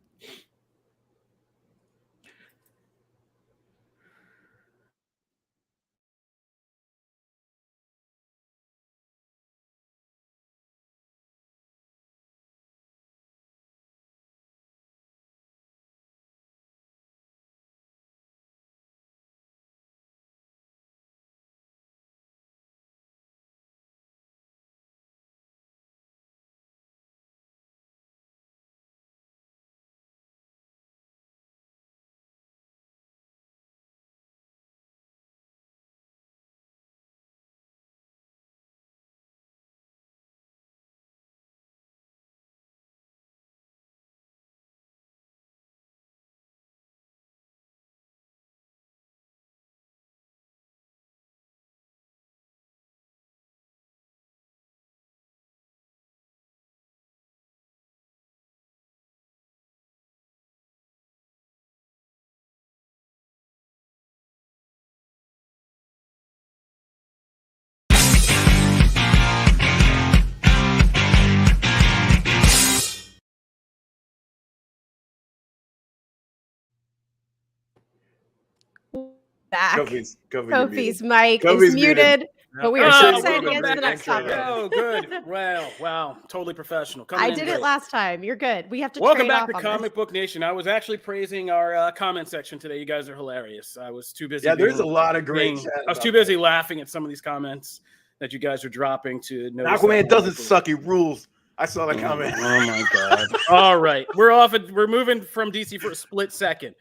S2: back.
S3: Kofi's
S2: mic
S3: Kofi's
S2: is muted. But we are so excited to get to the next topic.
S1: Oh, good. Wow. Totally professional.
S2: I did it last time. You're good. We have to
S1: Welcome
S2: trade
S1: back
S2: off
S1: to
S2: on
S1: Comic
S2: this.
S1: Book Nation. I was actually praising our comment section today. You guys are hilarious. I was too busy.
S3: Yeah, there's a lot of great chat.
S1: I was too busy laughing at some of these comments that you guys are dropping to notice.
S3: Aquaman doesn't suck. He rules. I saw the comment.
S1: Oh my god. All right. We're moving from DC for a split second.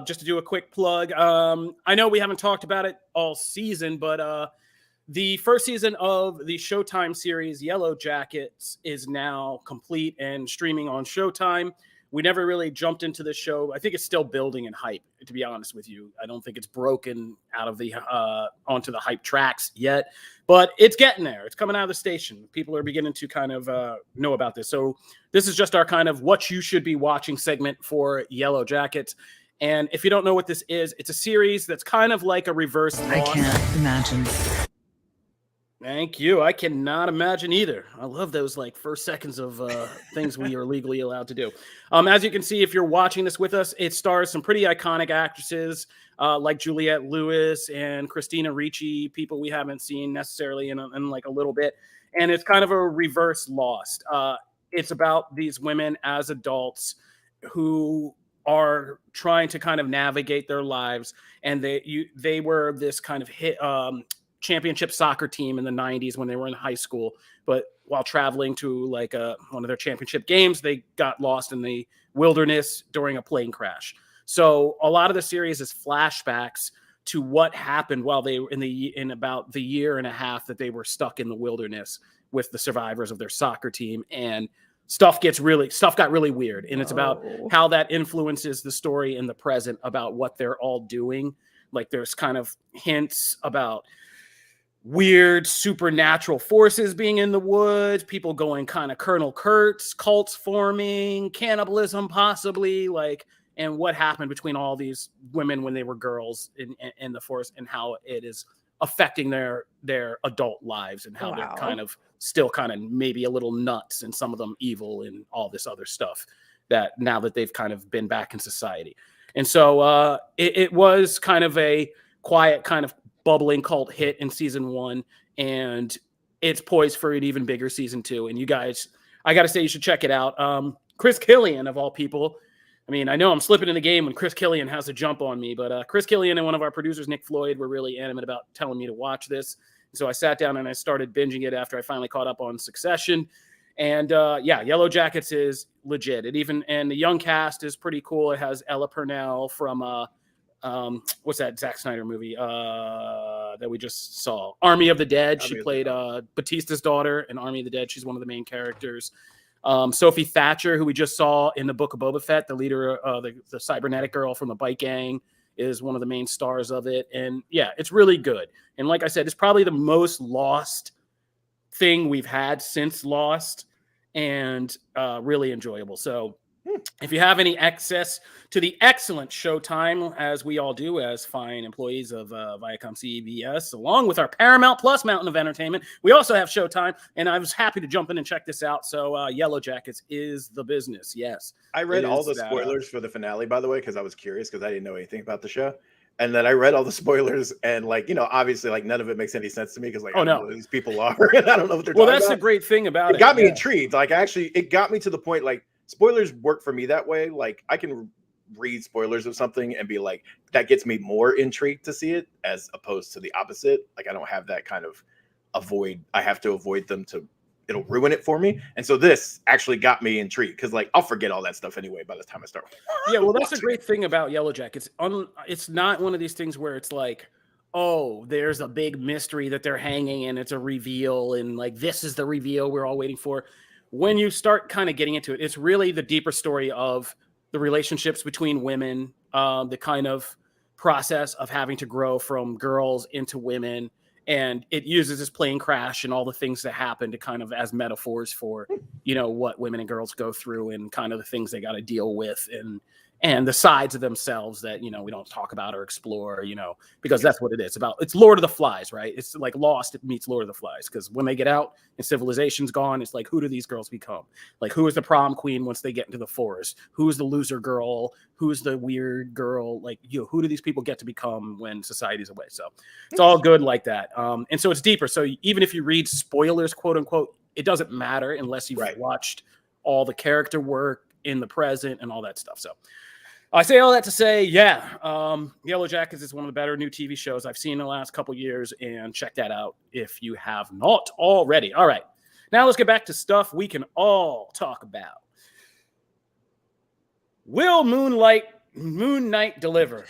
S1: Just to do a quick plug. I know we haven't talked about it all season, but the first season of the Showtime series Yellowjackets is now complete and streaming on Showtime. We never really jumped into the show. I think it's still building in hype, to be honest with you. I don't think it's broken out of the onto the hype tracks yet, but it's getting there. It's coming out of the station. People are beginning to kind of know about this. So this is just our kind of what you should be watching segment for Yellowjackets. And if you don't know what this is, it's a series that's kind of like a reverse Lost.
S5: I can't imagine.
S1: Thank you. I cannot imagine either. I love those like first seconds of things we are legally allowed to do. As you can see, if you're watching this with us, it stars some pretty iconic actresses like Juliette Lewis and Christina Ricci, people we haven't seen necessarily in like a little bit. And it's kind of a reverse Lost. It's about these women as adults who are trying to kind of navigate their lives. And they were this kind of hit championship soccer team in the 90s when they were in high school, but while traveling to like one of their championship games, they got lost in the wilderness during a plane crash. So a lot of the series is flashbacks to what happened while they were in about the year and a half that they were stuck in the wilderness with the survivors of their soccer team. And stuff got really weird. And it's about how that influences the story in the present about what they're all doing. Like there's kind of hints about weird supernatural forces being in the woods, people going kind of Colonel Kurtz, cults forming, cannibalism possibly, like, and what happened between all these women when they were girls in the forest and how it is affecting their adult lives and how they're kind of still kind of maybe a little nuts and some of them evil and all this other stuff that now that they've kind of been back in society. And so it was kind of a quiet kind of bubbling cult hit in season 1, and it's poised for an even bigger season 2. And you guys, I got to say, you should check it out. Chris Killian, of all people. I mean, I know I'm slipping in the game when Chris Killian has a jump on me, but Chris Killian and one of our producers, Nick Floyd, were really animate about telling me to watch this. So I sat down and I started binging it after I finally caught up on Succession. And Yellowjackets is legit. And the young cast is pretty cool. It has Ella Purnell from what's that Zack Snyder movie that we just saw? Army of the Dead. She played Batista's daughter in Army of the Dead. She's one of the main characters. Sophie Thatcher, who we just saw in the Book of Boba Fett, the leader, the cybernetic girl from the Bike Gang, is one of the main stars of it. And yeah, it's really good. And like I said, it's probably the most Lost thing we've had since Lost, and really enjoyable. So if you have any access to the excellent Showtime, as we all do as fine employees of Viacom CBS, along with our Paramount Plus mountain of entertainment, we also have Showtime, and I was happy to jump in and check this out. So Yellowjackets is the business. Yes.
S3: I read all the spoilers for the finale, by the way, because I was curious because I didn't know anything about the show. And then I read all the spoilers, and obviously, none of it makes any sense to me because I don't know who these people are, and I don't know what they're talking about. Well,
S1: that's the great thing about it.
S3: It got me intrigued. It got me to the point, spoilers work for me that way. I can read spoilers of something and be like, that gets me more intrigued to see it, as opposed to the opposite. I don't have that kind of I have to avoid them it'll ruin it for me. And so this actually got me intrigued because I'll forget all that stuff anyway by the time I start.
S1: Yeah, well, that's the great thing about Yellowjackets. It's not one of these things where it's like, oh, there's a big mystery that they're hanging and it's a reveal and this is the reveal we're all waiting for. When you start kind of getting into it, it's really the deeper story of the relationships between women, the kind of process of having to grow from girls into women. And it uses this plane crash and all the things that happen to kind of as metaphors for, what women and girls go through and kind of the things they got to deal with and the sides of themselves that, you know, we don't talk about or explore, you know, because that's what it is about. It's Lord of the Flies, right? It's like Lost meets Lord of the Flies, because when they get out and civilization's gone, it's like, who do these girls become? Like, who is the prom queen once they get into the forest? Who's the loser girl? Who's the weird girl? Like, you know, who do these people get to become when society's away? So it's all good like that. And so it's deeper. So even if you read spoilers, quote unquote, it doesn't matter unless you've watched all the character work in the present and all that stuff. So I say all that to say, Yellowjackets is one of the better new TV shows I've seen in the last couple years, and check that out if you have not already. All right, now let's get back to stuff we can all talk about. Will Moon Knight deliver?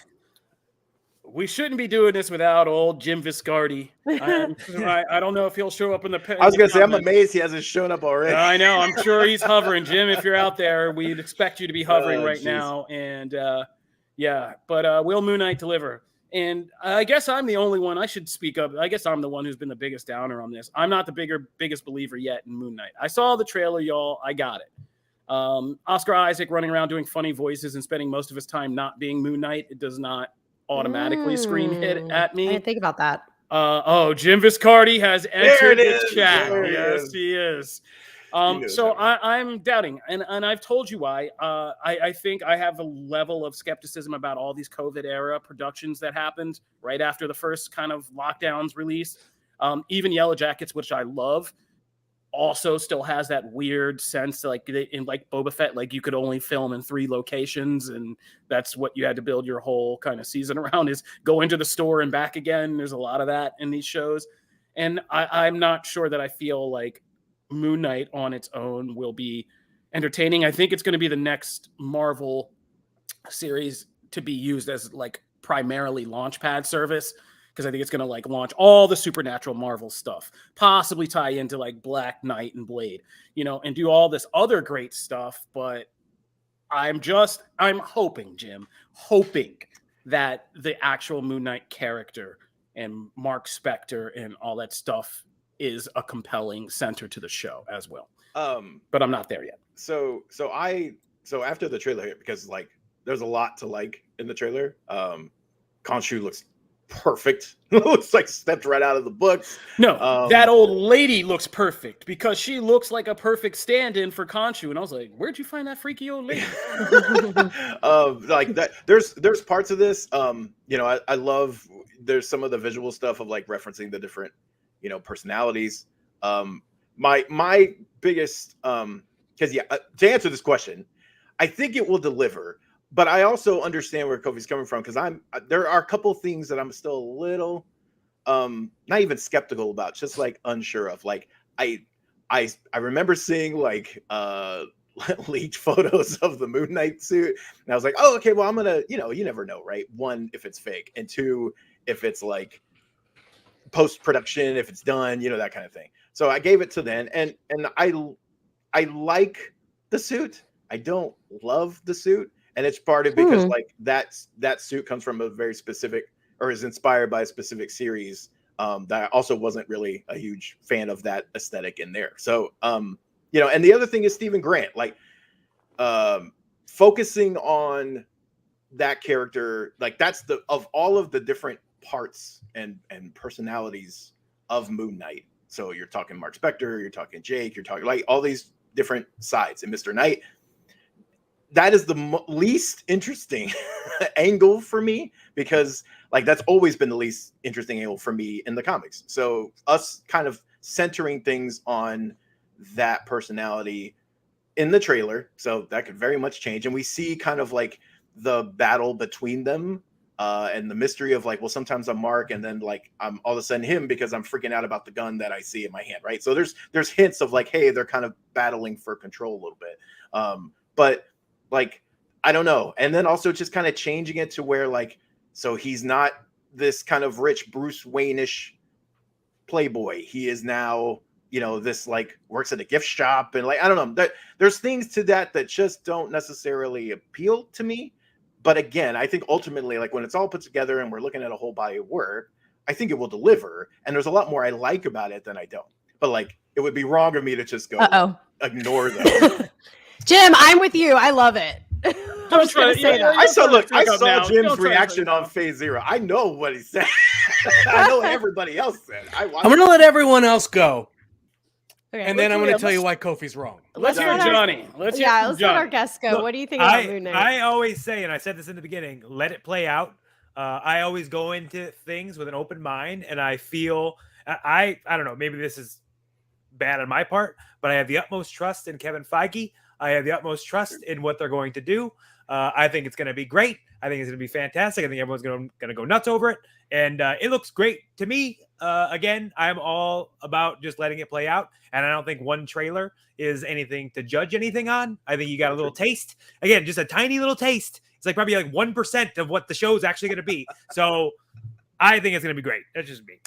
S1: We shouldn't be doing this without old Jim Viscardi. I don't know if he'll show up in the.
S3: I was going to say, I'm amazed he hasn't shown up already.
S1: I know. I'm sure he's hovering. Jim, if you're out there, we'd expect you to be hovering now. And but will Moon Knight deliver? And I guess I'm the only one I should speak of. I guess I'm the one who's been the biggest downer on this. I'm not the biggest believer yet in Moon Knight. I saw the trailer, y'all. I got it. Oscar Isaac running around doing funny voices and spending most of his time not being Moon Knight. It does not automatically scream hit at me.
S2: I didn't think about that.
S1: Jim Viscardi has entered the chat. Yes, he is. So I'm doubting, and I've told you why. I think I have a level of skepticism about all these COVID era productions that happened right after the first kind of lockdowns release. Even Yellowjackets, which I love, also still has that weird sense, like in like Boba Fett, like you could only film in 3 locations, and that's what you had to build your whole kind of season around, is go into the store and back again. There's a lot of that in these shows, and I'm not sure that I feel like Moon Knight on its own will be entertaining. I think it's going to be the next Marvel series to be used as like primarily launchpad service, because I think it's going to like launch all the supernatural Marvel stuff, possibly tie into like Black Knight and Blade, you know, and do all this other great stuff. But I'm hoping, Jim, that the actual Moon Knight character and Mark Spector and all that stuff is a compelling center to the show as well. But I'm not there yet.
S3: So after the trailer hit, because like there's a lot to like in the trailer. Khonshu looks perfect. Looks like stepped right out of the books.
S1: No, that old lady looks perfect because she looks like a perfect stand-in for Khonshu. And I was like, where'd you find that freaky old lady?
S3: Like that, there's parts of this. You know, I love. There's some of the visual stuff of like referencing the different, you know, personalities. My biggest, because to answer this question, I think it will deliver. But I also understand where Kofi's coming from, because there are a couple things that I'm still a little not even skeptical about, just like unsure of. Like I remember seeing like leaked photos of the Moon Knight suit, and I was like, oh, okay, well, I'm gonna, you know, you never know, right? 1, if it's fake, and 2, if it's like post-production, if it's done, you know, that kind of thing. So I gave it to then, and I like the suit. I don't love the suit. And it's partly because like that suit comes from a very specific, or is inspired by a specific series that I also wasn't really a huge fan of that aesthetic in there. So, you know, and the other thing is Stephen Grant, like focusing on that character, like that's of all of the different parts and personalities of Moon Knight. So you're talking Mark Spector, you're talking Jake, you're talking like all these different sides, and Mr. Knight. That is the least interesting angle for me, because like that's always been the least interesting angle for me in the comics. So us kind of centering things on that personality in the trailer, so that could very much change. And we see kind of like the battle between them and the mystery of like, well, sometimes I'm Mark, and then like I'm all of a sudden him because I'm freaking out about the gun that I see in my hand, right? So there's hints of like, hey, they're kind of battling for control a little bit. But like, I don't know. And then also just kind of changing it to where like, so he's not this kind of rich Bruce Wayne-ish playboy. He is now, you know, this like works at a gift shop, and like, I don't know, there's things to that just don't necessarily appeal to me. But again, I think ultimately, like when it's all put together and we're looking at a whole body of work, I think it will deliver. And there's a lot more I like about it than I don't. But like, it would be wrong of me to just go ignore those.
S2: Jim, I'm with you. I love it. was going to say that.
S3: I saw Jim's reaction on Phase Zero. I know what he said. I know what everybody else said. I'm
S6: going to let everyone else go.
S2: Okay,
S6: and then I'm going to tell you why Kofi's wrong.
S1: Let's hear Johnny. Let's
S2: let our guests go. Look, what do you think about Moon Knight?
S4: I always say, and I said this in the beginning, let it play out. I always go into things with an open mind, and I feel I don't know, maybe this is bad on my part, but I have the utmost trust in Kevin Feige. I have the utmost trust in what they're going to do. I think it's going to be great. I think it's going to be fantastic. I think everyone's going to go nuts over it, and it looks great to me. Again, I'm all about just letting it play out, and I don't think one trailer is anything to judge anything on. I think you got a little taste. Again, just a tiny little taste. It's like probably like 1% of what the show is actually going to be. So I think it's going to be great. That's just me.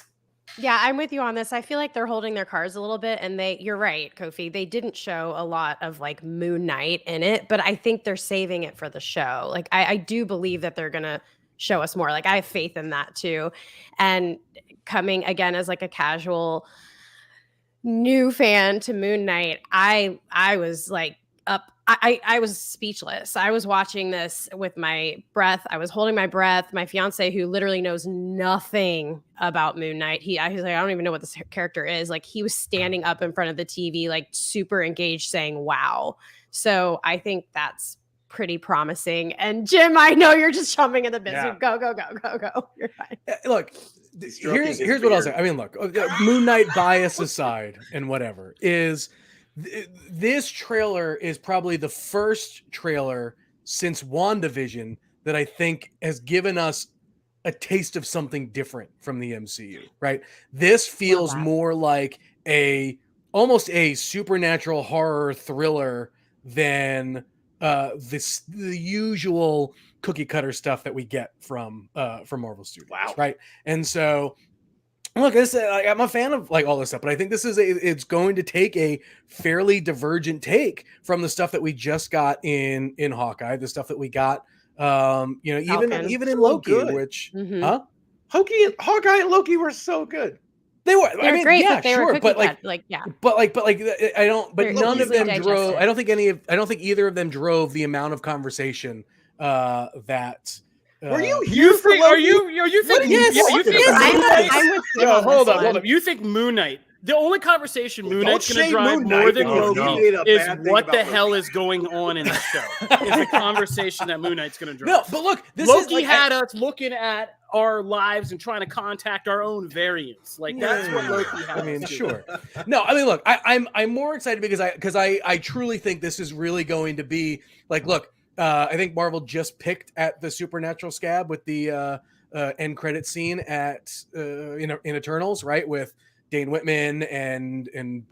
S2: Yeah, I'm with you on this. I feel like they're holding their cards a little bit, and you're right, Kofi. They didn't show a lot of like Moon Knight in it, but I think they're saving it for the show. Like I do believe that they're gonna show us more. Like I have faith in that too. And coming again as like a casual new fan to Moon Knight, I was like I was speechless. I was watching this with my breath. I was holding my breath. My fiance, who literally knows nothing about Moon Knight, he's like, I don't even know what this character is. Like he was standing up in front of the TV, like super engaged, saying, "Wow." So I think that's pretty promising. And Jim, I know you're just jumping in the business. Yeah. Go. You're fine.
S6: Look, here's what I'll say. I mean, look, Moon Knight bias aside and whatever is. This trailer is probably the first trailer since WandaVision that I think has given us a taste of something different from the MCU, right? This feels more like almost a supernatural horror thriller than the usual cookie cutter stuff that we get from Marvel Studios, right? And so look, I'm a fan of like all this stuff, but I think it's going to take a fairly divergent take from the stuff that we just got in Hawkeye, the stuff that we got, even in Loki, which,
S3: Hawkeye and Loki were so good.
S6: They were.
S2: They're great, yeah, but they were
S6: but I don't. But none of them drove. I don't think either of them drove the amount of conversation that.
S3: Were you here for Loki?
S1: Are you thinking?
S6: Yes,
S1: you think
S2: I'm with you.
S1: Hold up. You think Moon Knight? The only conversation Moon Knight's going to drive more than Loki is what the hell is going on in the show. Is the conversation that Moon Knight's going to drive.
S6: No, but look,
S1: Loki had us looking at our lives and trying to contact our own variants. Like that's what Loki had.
S6: I mean, sure. No, I mean, look, I'm more excited because I truly think this is really going to be like, look. I think Marvel just picked at the Supernatural scab with the end credit scene at in Eternals, right, with Dane Whitman and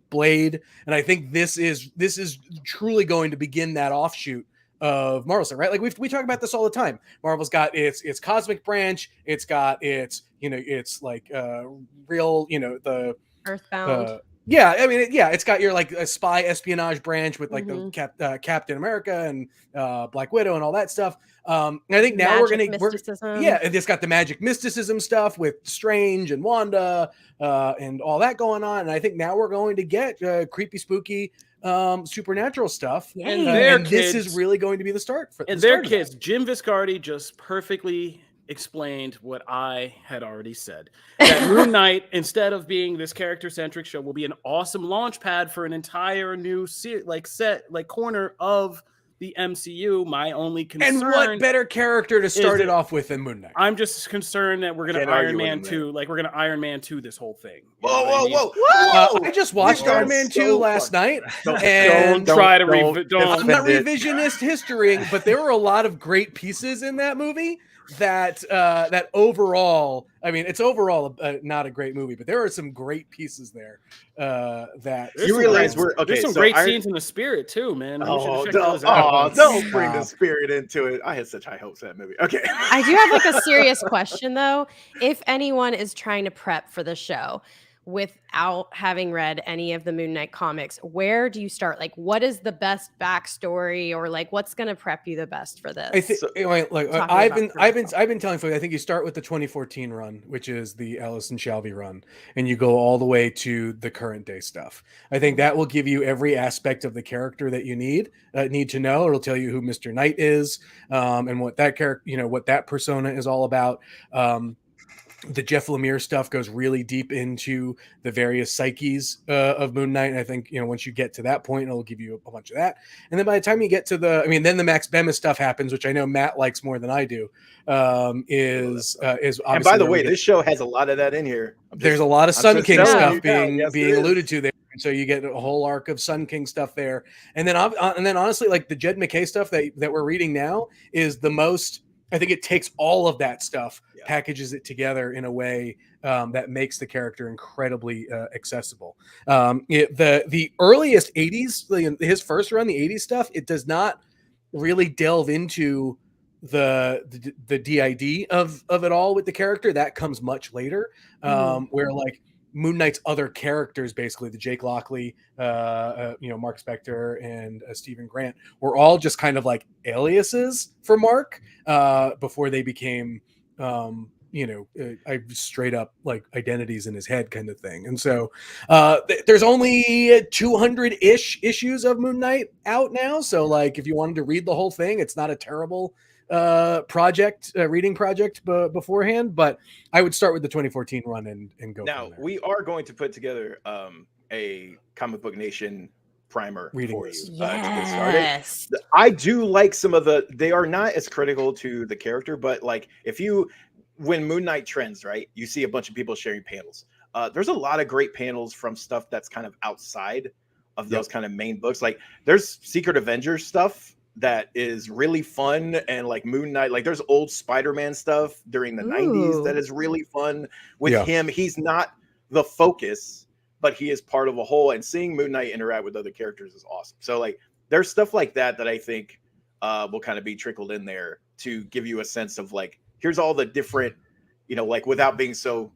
S6: Blade, and I think this is truly going to begin that offshoot of Marvel stuff, right? Like we talk about this all the time. Marvel's got its cosmic branch, it's got its it's like real the
S2: Earthbound.
S6: Yeah, I mean, it's got your like a spy espionage branch with like the Captain America and Black Widow and all that stuff. I think now we're and it's got the magic mysticism stuff with Strange and Wanda and all that going on. And I think now we're going to get creepy, spooky supernatural stuff. And this is really going to be the start for their
S1: kids. Jim Viscardi just perfectly explained what I had already said. That Moon Knight, instead of being this character-centric show, will be an awesome launch pad for an entire new corner of the MCU. My only concern.
S6: And what better character to start it off with than Moon Knight?
S1: I'm just concerned that we're going to Iron Man 2. Like, we're going to Iron Man 2 this whole thing.
S3: Whoa.
S6: I just watched Iron Man 2 last night.
S1: I'm not
S6: revisionist history, but there were a lot of great pieces in that movie. That overall, I mean, it's overall not a great movie, but there are some great pieces there. That
S3: you realize
S1: there's some great scenes in the spirit too, man.
S3: Don't bring the spirit into it. I had such high hopes for that movie. Okay,
S2: I do have like a serious question though. If anyone is trying to prep for the show, without having read any of the Moon Knight comics, where do you start? Like, what is the best backstory, or like what's going to prep you the best for this?
S6: I think I've been telling folks, I think you start with the 2014 run, which is the Allison Shalvey run, and you go all the way to the current day stuff. I think that will give you every aspect of the character that you need to know. It'll tell you who Mr. Knight is, and what that character, what that persona is all about. The Jeff Lemire stuff goes really deep into the various psyches of Moon Knight. And I think, once you get to that point, it'll give you a bunch of that. And then by the time you get to then the Max Bemis stuff happens, which I know Matt likes more than I do, is obviously.
S3: And by the way, this show has a lot of that in here.
S6: There's a lot of Sun King stuff being alluded to there. So you get a whole arc of Sun King stuff there. And then honestly, like the Jed McKay stuff that we're reading now is the most, I think it takes all of that stuff, packages it together in a way that makes the character incredibly accessible. The earliest 80s, his first run, the 80s stuff, it does not really delve into the DID of it all with the character. That comes much later, where like Moon Knight's other characters, basically the Jake Lockley, Mark Spector and Stephen Grant, were all just kind of like aliases for Mark before they became, straight up like identities in his head kind of thing. And so there's only 200-ish issues of Moon Knight out now. So like if you wanted to read the whole thing, it's not a terrible reading project beforehand, but I would start with the 2014 run and go.
S3: Now we are going to put together a Comic Book Nation primer
S6: reading
S3: for you
S2: to
S3: get started. I do like some of they are not as critical to the character, but like when Moon Knight trends, right, you see a bunch of people sharing panels. There's a lot of great panels from stuff that's kind of outside of those kind of main books. Like there's Secret Avengers stuff that is really fun, and like Moon Knight, like there's old Spider-Man stuff during the 90s that is really fun with him. He's not the focus, but he is part of a whole, and seeing Moon Knight interact with other characters is awesome. So like there's stuff like that I think will kind of be trickled in there to give you a sense of like, here's all the different, like without being so,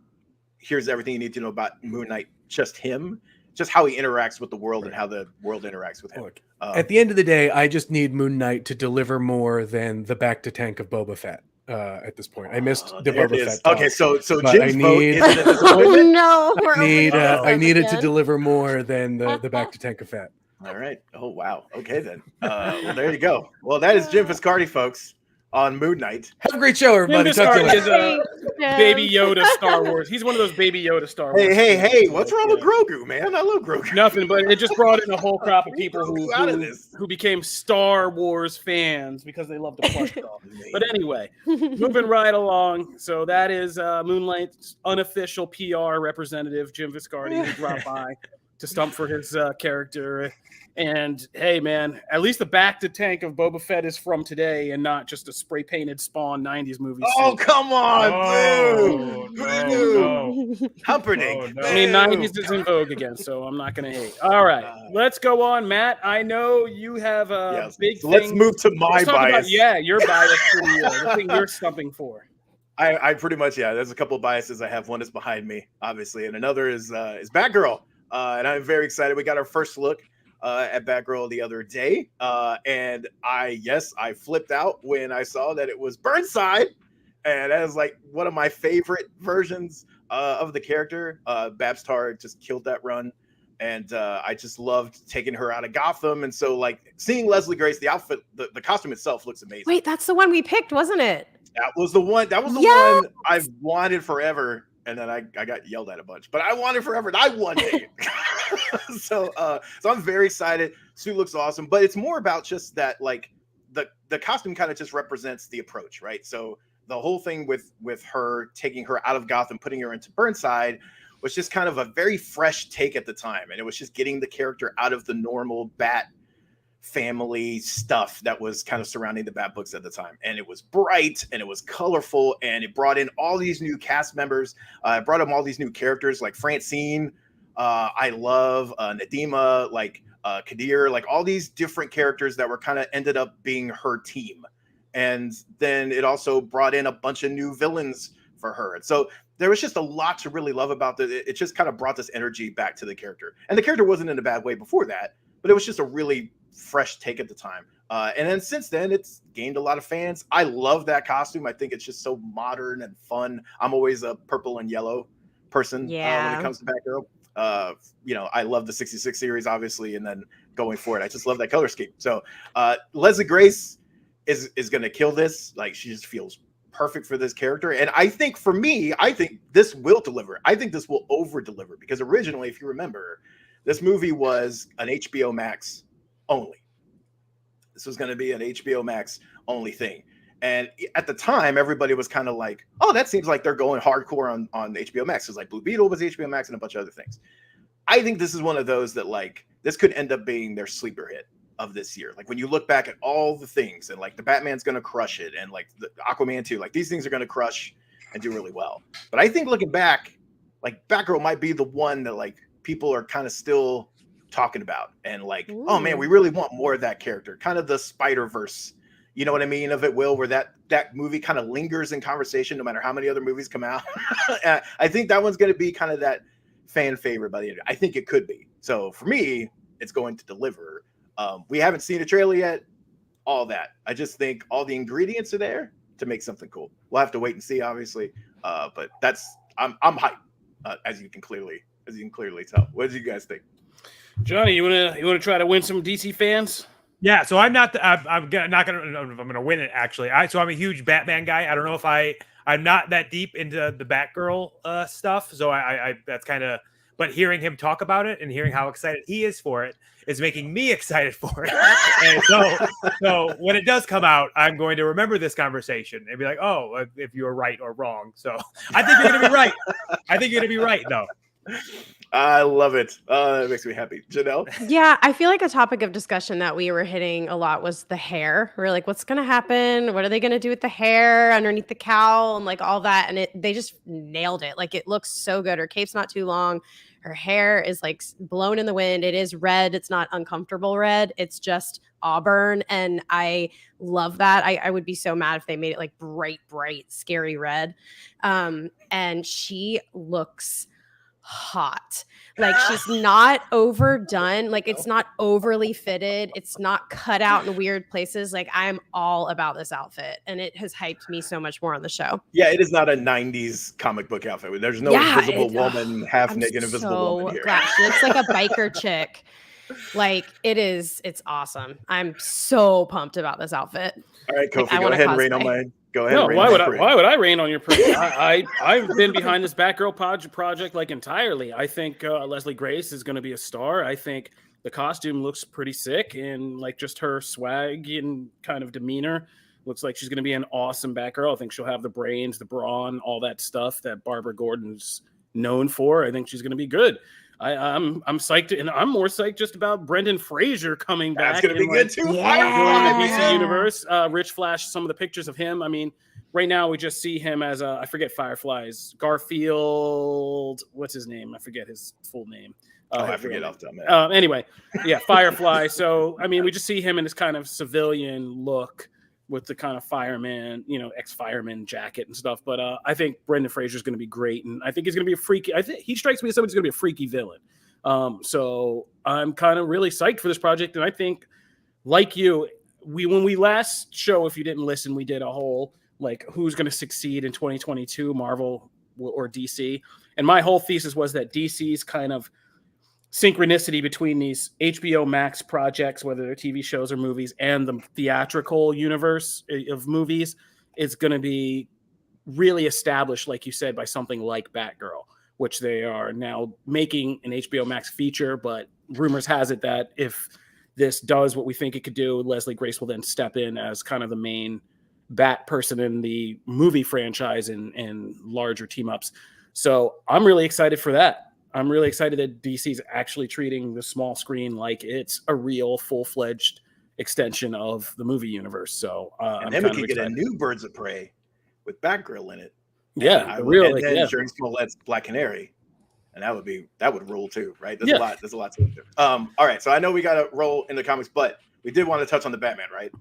S3: here's everything you need to know about Moon Knight, just how he interacts with the world and how the world interacts with him.
S6: Look, at the end of the day, I just need Moon Knight to deliver more than the back to tank of Boba Fett. At this point, I missed the Boba Fett talk.
S3: Okay, so Jim's vote is a
S2: disappointment. No,
S6: I needed to deliver more than the back to tank of Fett.
S3: All right. Oh wow. Okay then. Well, there you go. Well, that is Jim Viscardi, folks, on Moon Knight.
S6: Have a great show, everybody.
S1: Jim Viscardi is a baby Yoda Star Wars. He's one of those baby Yoda Star Wars.
S3: Hey! What's wrong with Grogu, man? I love Grogu.
S1: Nothing, but it just brought in a whole crop of people who became Star Wars fans because they love the plush doll. But anyway, moving right along. So that is Moon Knight's unofficial PR representative, Jim Viscardi, who dropped by to stump for his character. And hey, man, at least the back to tank of Boba Fett is from today and not just a spray painted Spawn 90s movie.
S3: Oh, come on, boo! Humperdinck.
S1: I mean, 90s is in vogue again, so I'm not going to hate. All right, let's go on, Matt. I know you have a big thing.
S3: Let's move to my bias.
S1: Your bias for the thing you're stumping for.
S3: I pretty much, there's a couple of biases I have. One is behind me, obviously, and another is Batgirl. And I'm very excited. We got our first look at Batgirl the other day, and I flipped out when I saw that it was Burnside, and that is like one of my favorite versions of the character. Babs Tarr just killed that run, and I just loved taking her out of Gotham. And so like seeing Leslie Grace, the outfit, the costume itself looks amazing.
S2: Wait, that's the one we picked, wasn't it?
S3: That was the one one I've wanted forever. And then I got yelled at a bunch, but I wanted forever, and I won it. So I'm very excited. Suit looks awesome, but it's more about just that, like the costume kind of just represents the approach, right? So the whole thing with her taking her out of Gotham, putting her into Burnside, was just kind of a very fresh take at the time, and it was just getting the character out of the normal Bat family stuff that was kind of surrounding the Bat books at the time. And it was bright and it was colorful, and it brought in all these new cast members. It brought in all these new characters like Francine. I love Nadima, like Kadir, like all these different characters that were kind of ended up being her team. And then it also brought in a bunch of new villains for her. And so there was just a lot to really love about it just kind of brought this energy back to the character. And the character wasn't in a bad way before that, but it was just a really fresh take at the time. And then since then, it's gained a lot of fans. I love that costume. I think it's just so modern and fun. I'm always a purple and yellow person when it comes to Batgirl. You know, I love the 66 series, obviously, and then going forward, I just love that color scheme. So Leslie Grace is going to kill this. Like, she just feels perfect for this character. And I think for me, I think this will deliver. I think this will over deliver, because originally, if you remember, this movie was an HBO Max only. This was going to be an HBO Max only thing. And at the time, everybody was kind of like, oh, that seems like they're going hardcore on HBO Max. It's like Blue Beetle was HBO Max and a bunch of other things. I think this is one of those that, like, this could end up being their sleeper hit of this year. Like, when you look back at all the things, and like the Batman's going to crush it, and like the Aquaman 2, like these things are going to crush and do really well. But I think looking back, like Batgirl might be the one that like people are kind of still talking about, and like, oh man, we really want more of that character, kind of the Spider-Verse, you know what I mean, of it, Will, where that movie kind of lingers in conversation no matter how many other movies come out. I think that one's going to be kind of that fan favorite by the end. I think it could be. So for me, it's going to deliver. We haven't seen a trailer yet, all that. I just think all the ingredients are there to make something cool. We'll have to wait and see, obviously. But I'm hyped, as you can clearly tell. What do you guys think?
S1: Johnny, you wanna try to win some DC fans?
S4: Yeah, so I'm not gonna win it, actually. So I'm a huge Batman guy. I don't know if I'm not that deep into the Batgirl stuff. So I that's kind of, but hearing him talk about it and hearing how excited he is for it is making me excited for it. And so when it does come out, I'm going to remember this conversation and be like, oh, if you were right or wrong. So I think you're gonna be right. I think you're gonna be right, though.
S3: I love it. That makes me happy. Janelle?
S2: Yeah, I feel like a topic of discussion that we were hitting a lot was the hair. We're like, what's going to happen? What are they going to do with the hair underneath the cowl and like all that? And they just nailed it. Like, it looks so good. Her cape's not too long. Her hair is like blown in the wind. It is red. It's not uncomfortable red. It's just auburn. And I love that. I would be so mad if they made it like bright, scary red. And she looks hot. Like, she's not overdone. Like, it's not overly fitted. It's not cut out in weird places. Like, I'm all about this outfit, and it has hyped me so much more on the show.
S3: Yeah, it is not a 90s comic book outfit. There's no invisible woman, half naked invisible woman here.
S2: Glad. She looks like a biker chick. Like, it's awesome. I'm so pumped about this outfit.
S3: All right, Kofi, go ahead and rain on my. Go ahead.
S1: No, why would I rain on your parade? I've been behind this Batgirl project like entirely. I think Leslie Grace is going to be a star. I think the costume looks pretty sick, and like just her swag and kind of demeanor looks like she's going to be an awesome Batgirl. I think she'll have the brains, the brawn, all that stuff that Barbara Gordon's known for. I think she's going to be good. I'm psyched, and I'm more psyched just about Brendan Fraser coming back.
S3: That's going to be good too.
S1: Yeah. The DC universe. Rich flashed some of the pictures of him. I mean, right now we just see him as I forget Firefly's Garfield. What's his name? I forget his full name.
S3: I forget off the top.
S1: Anyway, yeah, Firefly. So I mean, we just see him in this kind of civilian look with the kind of fireman, ex-fireman jacket and stuff. But I think Brendan Fraser is going to be great, and I think he's going to be a freaky. I think he strikes me as somebody who's going to be a freaky villain. So I'm kind of really psyched for this project, and I think, like you, when we last show, if you didn't listen, we did a whole like who's going to succeed in 2022, Marvel or DC, and my whole thesis was that DC's kind of synchronicity between these HBO Max projects, whether they're TV shows or movies, and the theatrical universe of movies is going to be really established, like you said, by something like Batgirl, which they are now making an HBO Max feature. But rumors has it that if this does what we think it could do, Leslie Grace will then step in as kind of the main Bat person in the movie franchise and larger team ups. So I'm really excited for that. I'm really excited that DC's actually treating the small screen like it's a real full-fledged extension of the movie universe. So,
S3: and then we could get a new Birds of Prey with Batgirl in it.
S1: Yeah,
S3: Jerry Smollett's Black Canary, and that would rule too, right? There's a lot to it. All right, so I know we got to roll in the comics, but we did want to touch on the Batman, right?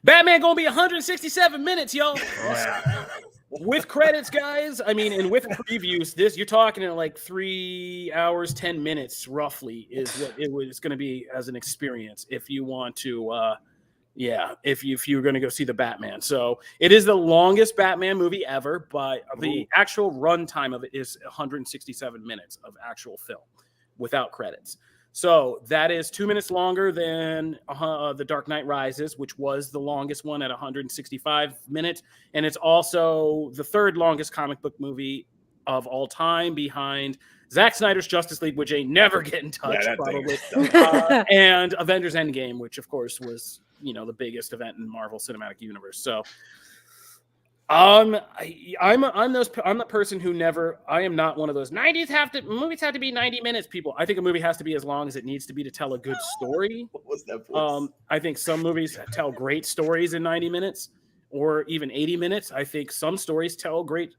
S1: Batman gonna be 167 minutes, y'all.
S3: Yeah.
S1: with credits, guys. I mean, and with previews, this you're talking at like 3 hours, 10 minutes, roughly, is what it was going to be as an experience. If you want to, if you're going to go see the Batman, so it is the longest Batman movie ever, but the actual runtime of it is 167 minutes of actual film without credits. So that is 2 minutes longer than The Dark Knight Rises, which was the longest one at 165 minutes. And it's also the third longest comic book movie of all time, behind Zack Snyder's Justice League, which ain't never getting touched, probably, and Avengers Endgame, which, of course, was, the biggest event in Marvel Cinematic Universe. So I'm the person who I am not one of those movies have to be 90 minutes people. I think a movie has to be as long as it needs to be to tell a good story.
S3: What was that voice?
S1: I think some movies tell great stories in 90 minutes or even 80 minutes. I think some movies tell great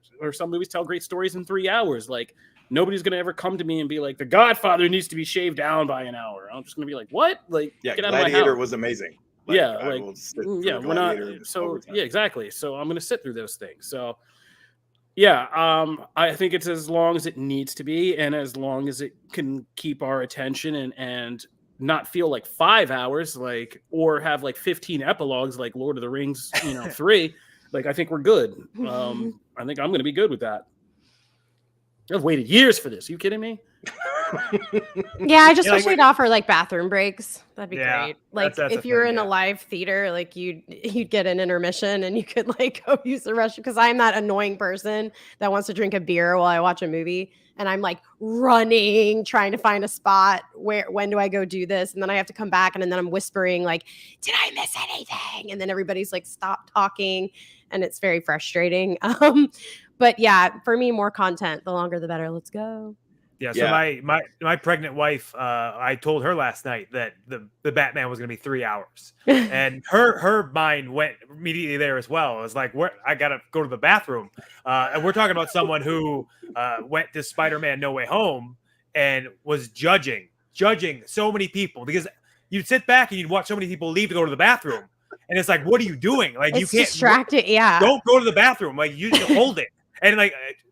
S1: stories in 3 hours. Like, nobody's going to ever come to me and be like, The Godfather needs to be shaved down by an hour. I'm just going to be like, what? Like, get out of my house.
S3: Gladiator was amazing.
S1: We're not. So exactly. So I'm going to sit through those things. So I think it's as long as it needs to be, and as long as it can keep our attention and not feel like 5 hours, or have 15 epilogues like Lord of the Rings, 3. I think we're good. I think I'm going to be good with that. I've waited years for this. Are you kidding me?
S2: Yeah, I just wish they'd offer bathroom breaks. That'd be great. That's if you're in a live theater, you'd get an intermission and you could go use the restroom. Because I'm that annoying person that wants to drink a beer while I watch a movie, and I'm running, trying to find a spot. When do I go do this? And then I have to come back, and then I'm whispering did I miss anything? And then everybody's stop talking, and it's very frustrating. But yeah, for me, more content, the longer the better. Let's go.
S4: Yeah, so my pregnant wife, I told her last night that the Batman was going to be 3 hours, and her mind went immediately there as well. It was like, I got to go to the bathroom, and we're talking about someone who went to Spider-Man No Way Home and was judging so many people, because you'd sit back and you'd watch so many people leave to go to the bathroom, and it's like, what are you doing? You can't
S2: distract it. Yeah,
S4: don't go to the bathroom. You hold it, and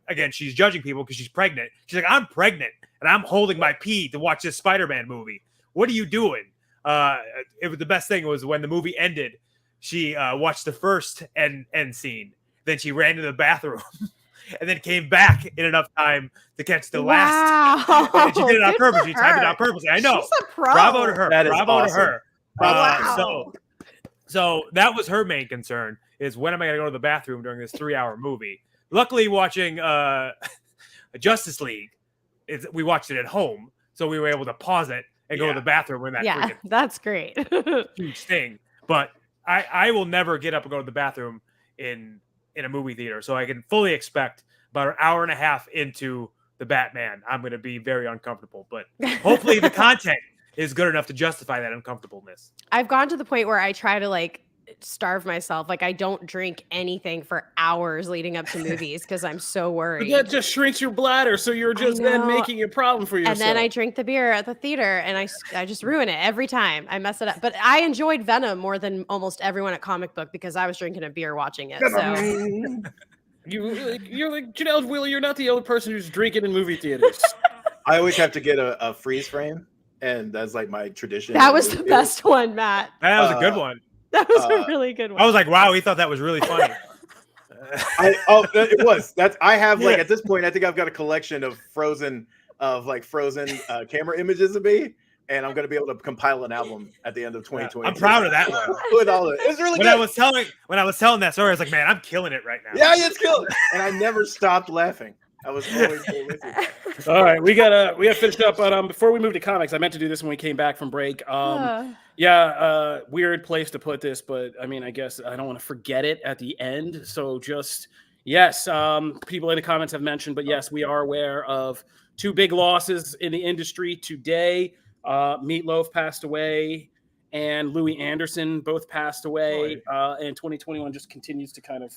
S4: again, she's judging people because she's pregnant. She's like, I'm pregnant and I'm holding my pee to watch this Spider-Man movie. What are you doing? It was the best thing was when the movie ended, she watched the first end scene. Then she ran to the bathroom and then came back in enough time to catch the last. And she did it on purpose. She timed it on purpose. I know.
S2: She's a pro.
S4: Bravo to her.
S3: That is
S4: Bravo
S3: awesome.
S4: to her.
S2: Wow.
S4: So that was her main concern, is when am I going to go to the bathroom during this 3 hour movie? Luckily, watching Justice League, we watched it at home, so we were able to pause it and go to the bathroom when that
S2: that's great.
S4: huge thing. But I will never get up and go to the bathroom in a movie theater, so I can fully expect about an hour and a half into the Batman, I'm going to be very uncomfortable. But hopefully the content is good enough to justify that uncomfortableness.
S2: I've gone to the point where I try to starve myself. I don't drink anything for hours leading up to movies because I'm so worried.
S1: But that just shrinks your bladder, so you're just then making a problem for yourself.
S2: And then I drink the beer at the theater, and I just ruin it every time. I mess it up. But I enjoyed Venom more than almost everyone at Comic Book because I was drinking a beer watching it. So
S1: you're like Janelle Wheeler. You're not the only person who's drinking in movie theaters.
S3: I always have to get a freeze frame, and that's my tradition.
S2: That was the best one, Matt.
S4: That was a good one.
S2: That was a really good one.
S4: I was like, wow, he thought that was really funny.
S3: It was. I have at this point, I think I've got a collection of frozen camera images of me, and I'm going to be able to compile an album at the end of 2020.
S4: I'm proud of that one.
S3: With all of it. It was really
S4: when
S3: good.
S4: When I was telling that story, I was like, man, I'm killing it right now.
S3: Yeah, it's killing. And I never stopped laughing. I was always with you.
S1: All right, we gotta finish up. But before we move to comics, I meant to do this when we came back from break. Weird place to put this, but I mean, I guess I don't want to forget it at the end. So just yes, people in the comments have mentioned, but yes, we are aware of two big losses in the industry today. Meatloaf passed away, and Louis Anderson both passed away. And 2021 just continues to kind of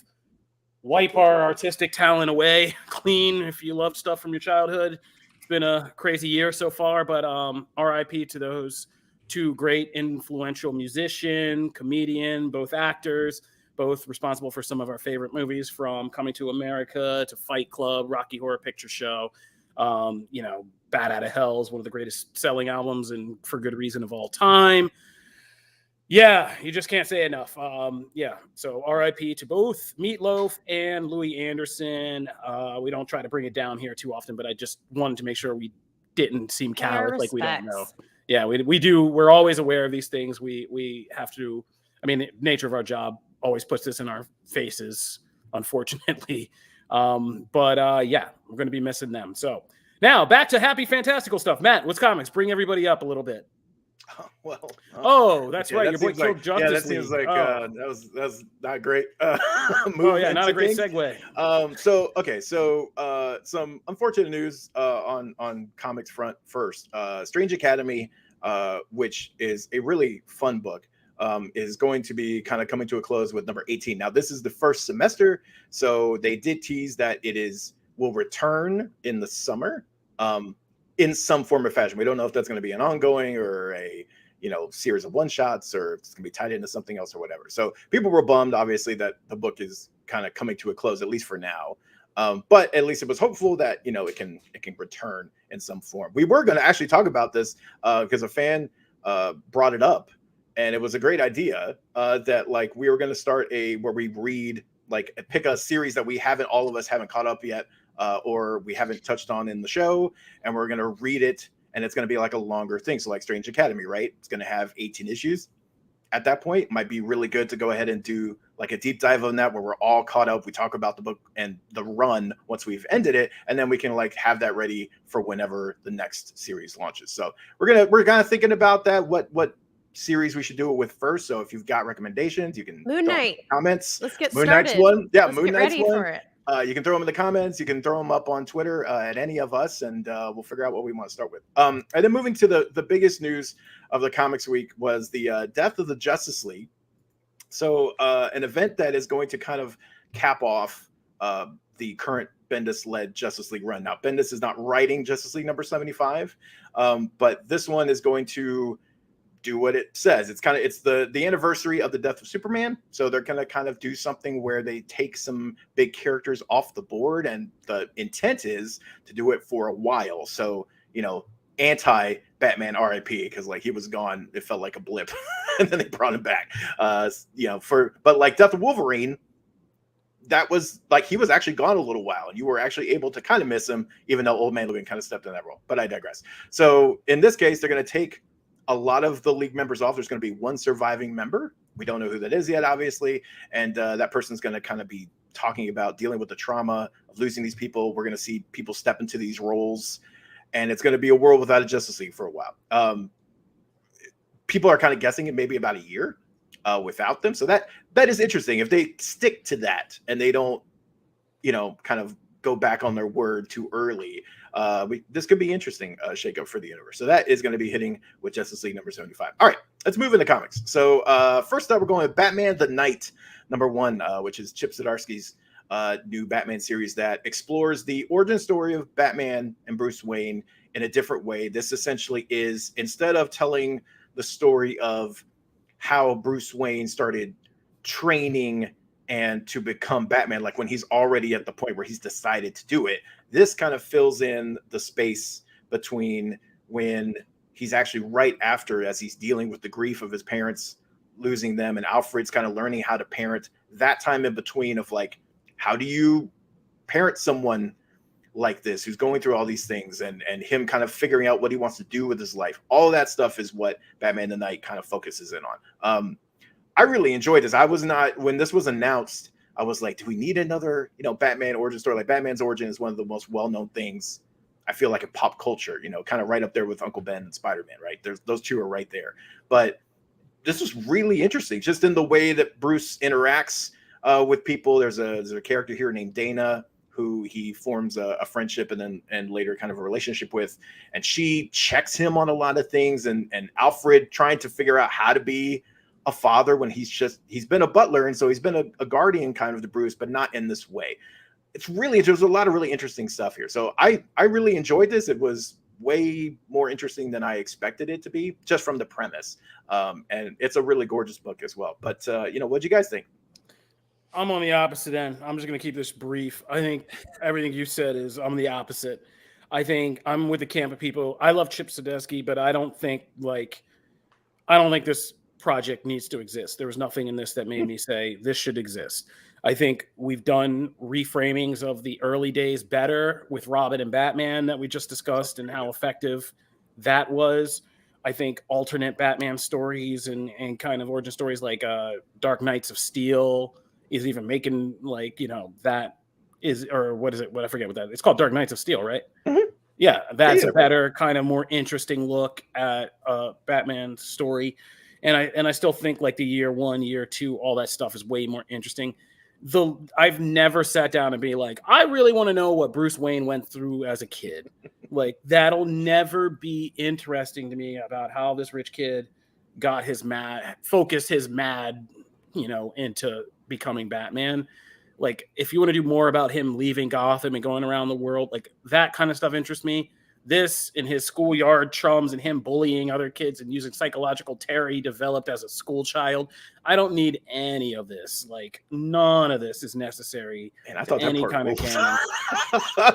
S1: wipe our artistic talent away clean. If you love stuff from your childhood, it's been a crazy year so far, but RIP to those two great influential musician, comedian, both actors, both responsible for some of our favorite movies, from Coming to America to Fight Club, Rocky Horror Picture Show. You know, Bat Out of Hell is one of the greatest selling albums, and for good reason, of all time. Yeah, you just can't say enough. Yeah, so RIP to both Meatloaf and Louis Anderson. We don't try to bring it down here too often, but I just wanted to make sure we didn't seem callous, like we don't know. Yeah, we do. We're always aware of these things. We have to. I mean, the nature of our job always puts this in our faces, unfortunately. But yeah, we're going to be missing them. So now back to happy, fantastical stuff. Matt, what's comics? Bring everybody up a little bit.
S3: Well,
S1: that's right. Your boy killed Justice
S3: League. That seems like that was not great.
S1: Not a great segue.
S3: So some unfortunate news on comics front first. Strange Academy, which is a really fun book, is going to be kind of coming to a close with number 18. Now, this is the first semester, so they did tease that will return in the summer. In some form or fashion. We don't know if that's going to be an ongoing or a series of one shots, or if it's going to be tied into something else or whatever. So people were bummed, obviously, that the book is kind of coming to a close, at least for now. But at least it was hopeful that it can return in some form. We were going to actually talk about this because a fan brought it up, and it was a great idea that like we were going to start where we read, like, pick a series that all of us haven't caught up yet. Or we haven't touched on in the show, and we're going to read it, and it's going to be like a longer thing. So like Strange Academy, right? It's going to have 18 issues. At that point, it might be really good to go ahead and do like a deep dive on that, where we're all caught up. We talk about the book and the run once we've ended it, and then we can like have that ready for whenever the next series launches. So we're kind of thinking about that. What series we should do it with first. So if you've got recommendations, you can
S2: Moon Knight
S3: comments.
S2: Let's get
S3: Moon
S2: started.
S3: Knight's one. Yeah,
S2: Let's
S3: Moon
S2: get
S3: Knight's
S2: ready
S3: one.
S2: for it.
S3: You can throw them in the comments. You can throw them up on Twitter at any of us, and we'll figure out what we want to start with. And then moving to the biggest news of the comics week was the death of the Justice League. So an event that is going to kind of cap off the current Bendis-led Justice League run. Now, Bendis is not writing Justice League number 75, but this one is going to do what it says. It's the anniversary of the death of Superman, so they're going to kind of do something where they take some big characters off the board, and the intent is to do it for a while. So anti Batman RIP, because like he was gone, it felt like a blip, and then they brought him back. But like Death of Wolverine, that was like he was actually gone a little while, and you were actually able to kind of miss him, even though Old Man Logan kind of stepped in that role. But I digress. So in this case, they're going to take a lot of the league members off. There's going to be one surviving member. We don't know who that is yet, obviously. And that person's going to kind of be talking about dealing with the trauma of losing these people. We're going to see people step into these roles, and it's going to be a world without a Justice League for a while. People are kind of guessing it maybe about a year without them. So that is interesting. If they stick to that and they don't, kind of go back on their word too early, this could be interesting shakeup for the universe. So that is going to be hitting with Justice League number 75. All right, let's move into comics. So first up, we're going with Batman the Knight number 1, which is Chip Zdarsky's new Batman series that explores the origin story of Batman and Bruce Wayne in a different way. This essentially is, instead of telling the story of how Bruce Wayne started training and to become Batman, like when he's already at the point where he's decided to do it, this kind of fills in the space between when he's actually right after, as he's dealing with the grief of his parents losing them, and Alfred's kind of learning how to parent, that time in between of like, how do you parent someone like this who's going through all these things, and him kind of figuring out what he wants to do with his life. All of that stuff is what Batman the Knight kind of focuses in on. I really enjoyed this. I was not, when this was announced, I was like, do we need another, Batman origin story? Like Batman's origin is one of the most well-known things, I feel like, in pop culture, kind of right up there with Uncle Ben and Spider-Man, right? Those two are right there. But this was really interesting, just in the way that Bruce interacts with people. There's a character here named Dana, who he forms a friendship and later kind of a relationship with. And she checks him on a lot of things, and Alfred trying to figure out how to be a father when he's been a butler, and so he's been a guardian kind of to Bruce, but not in this way. There's a lot of really interesting stuff here. So I really enjoyed this. It was way more interesting than I expected it to be, just from the premise. And it's a really gorgeous book as well. But what'd you guys think?
S1: I'm on the opposite end. I'm just going to keep this brief. I think everything you said is I'm the opposite. I think I'm with the camp of people. I love Chip Zdarsky, but I don't think this project needs to exist. There was nothing in this that made me say this should exist. I think we've done reframings of the early days better with Robin and Batman that we just discussed and how effective that was. I think alternate Batman stories and kind of origin stories like Dark Knights of Steel is even making that is, or what is it? What I forget what that. It's called Dark Knights of Steel, right?
S3: Mm-hmm.
S1: Yeah, that's a better kind of more interesting look at Batman story. And I still think like the year 1, year 2, all that stuff is way more interesting. I've never sat down and be like, I really want to know what Bruce Wayne went through as a kid. Like that'll never be interesting to me about how this rich kid got focused his mad, into becoming Batman. Like if you want to do more about him leaving Gotham and going around the world, like that kind of stuff interests me. This and his schoolyard chums and him bullying other kids and using psychological terror he developed as a school child. I don't need any of this. Like none of this is necessary.
S3: And I thought that
S1: any
S3: part
S1: kind of
S3: was
S1: canon.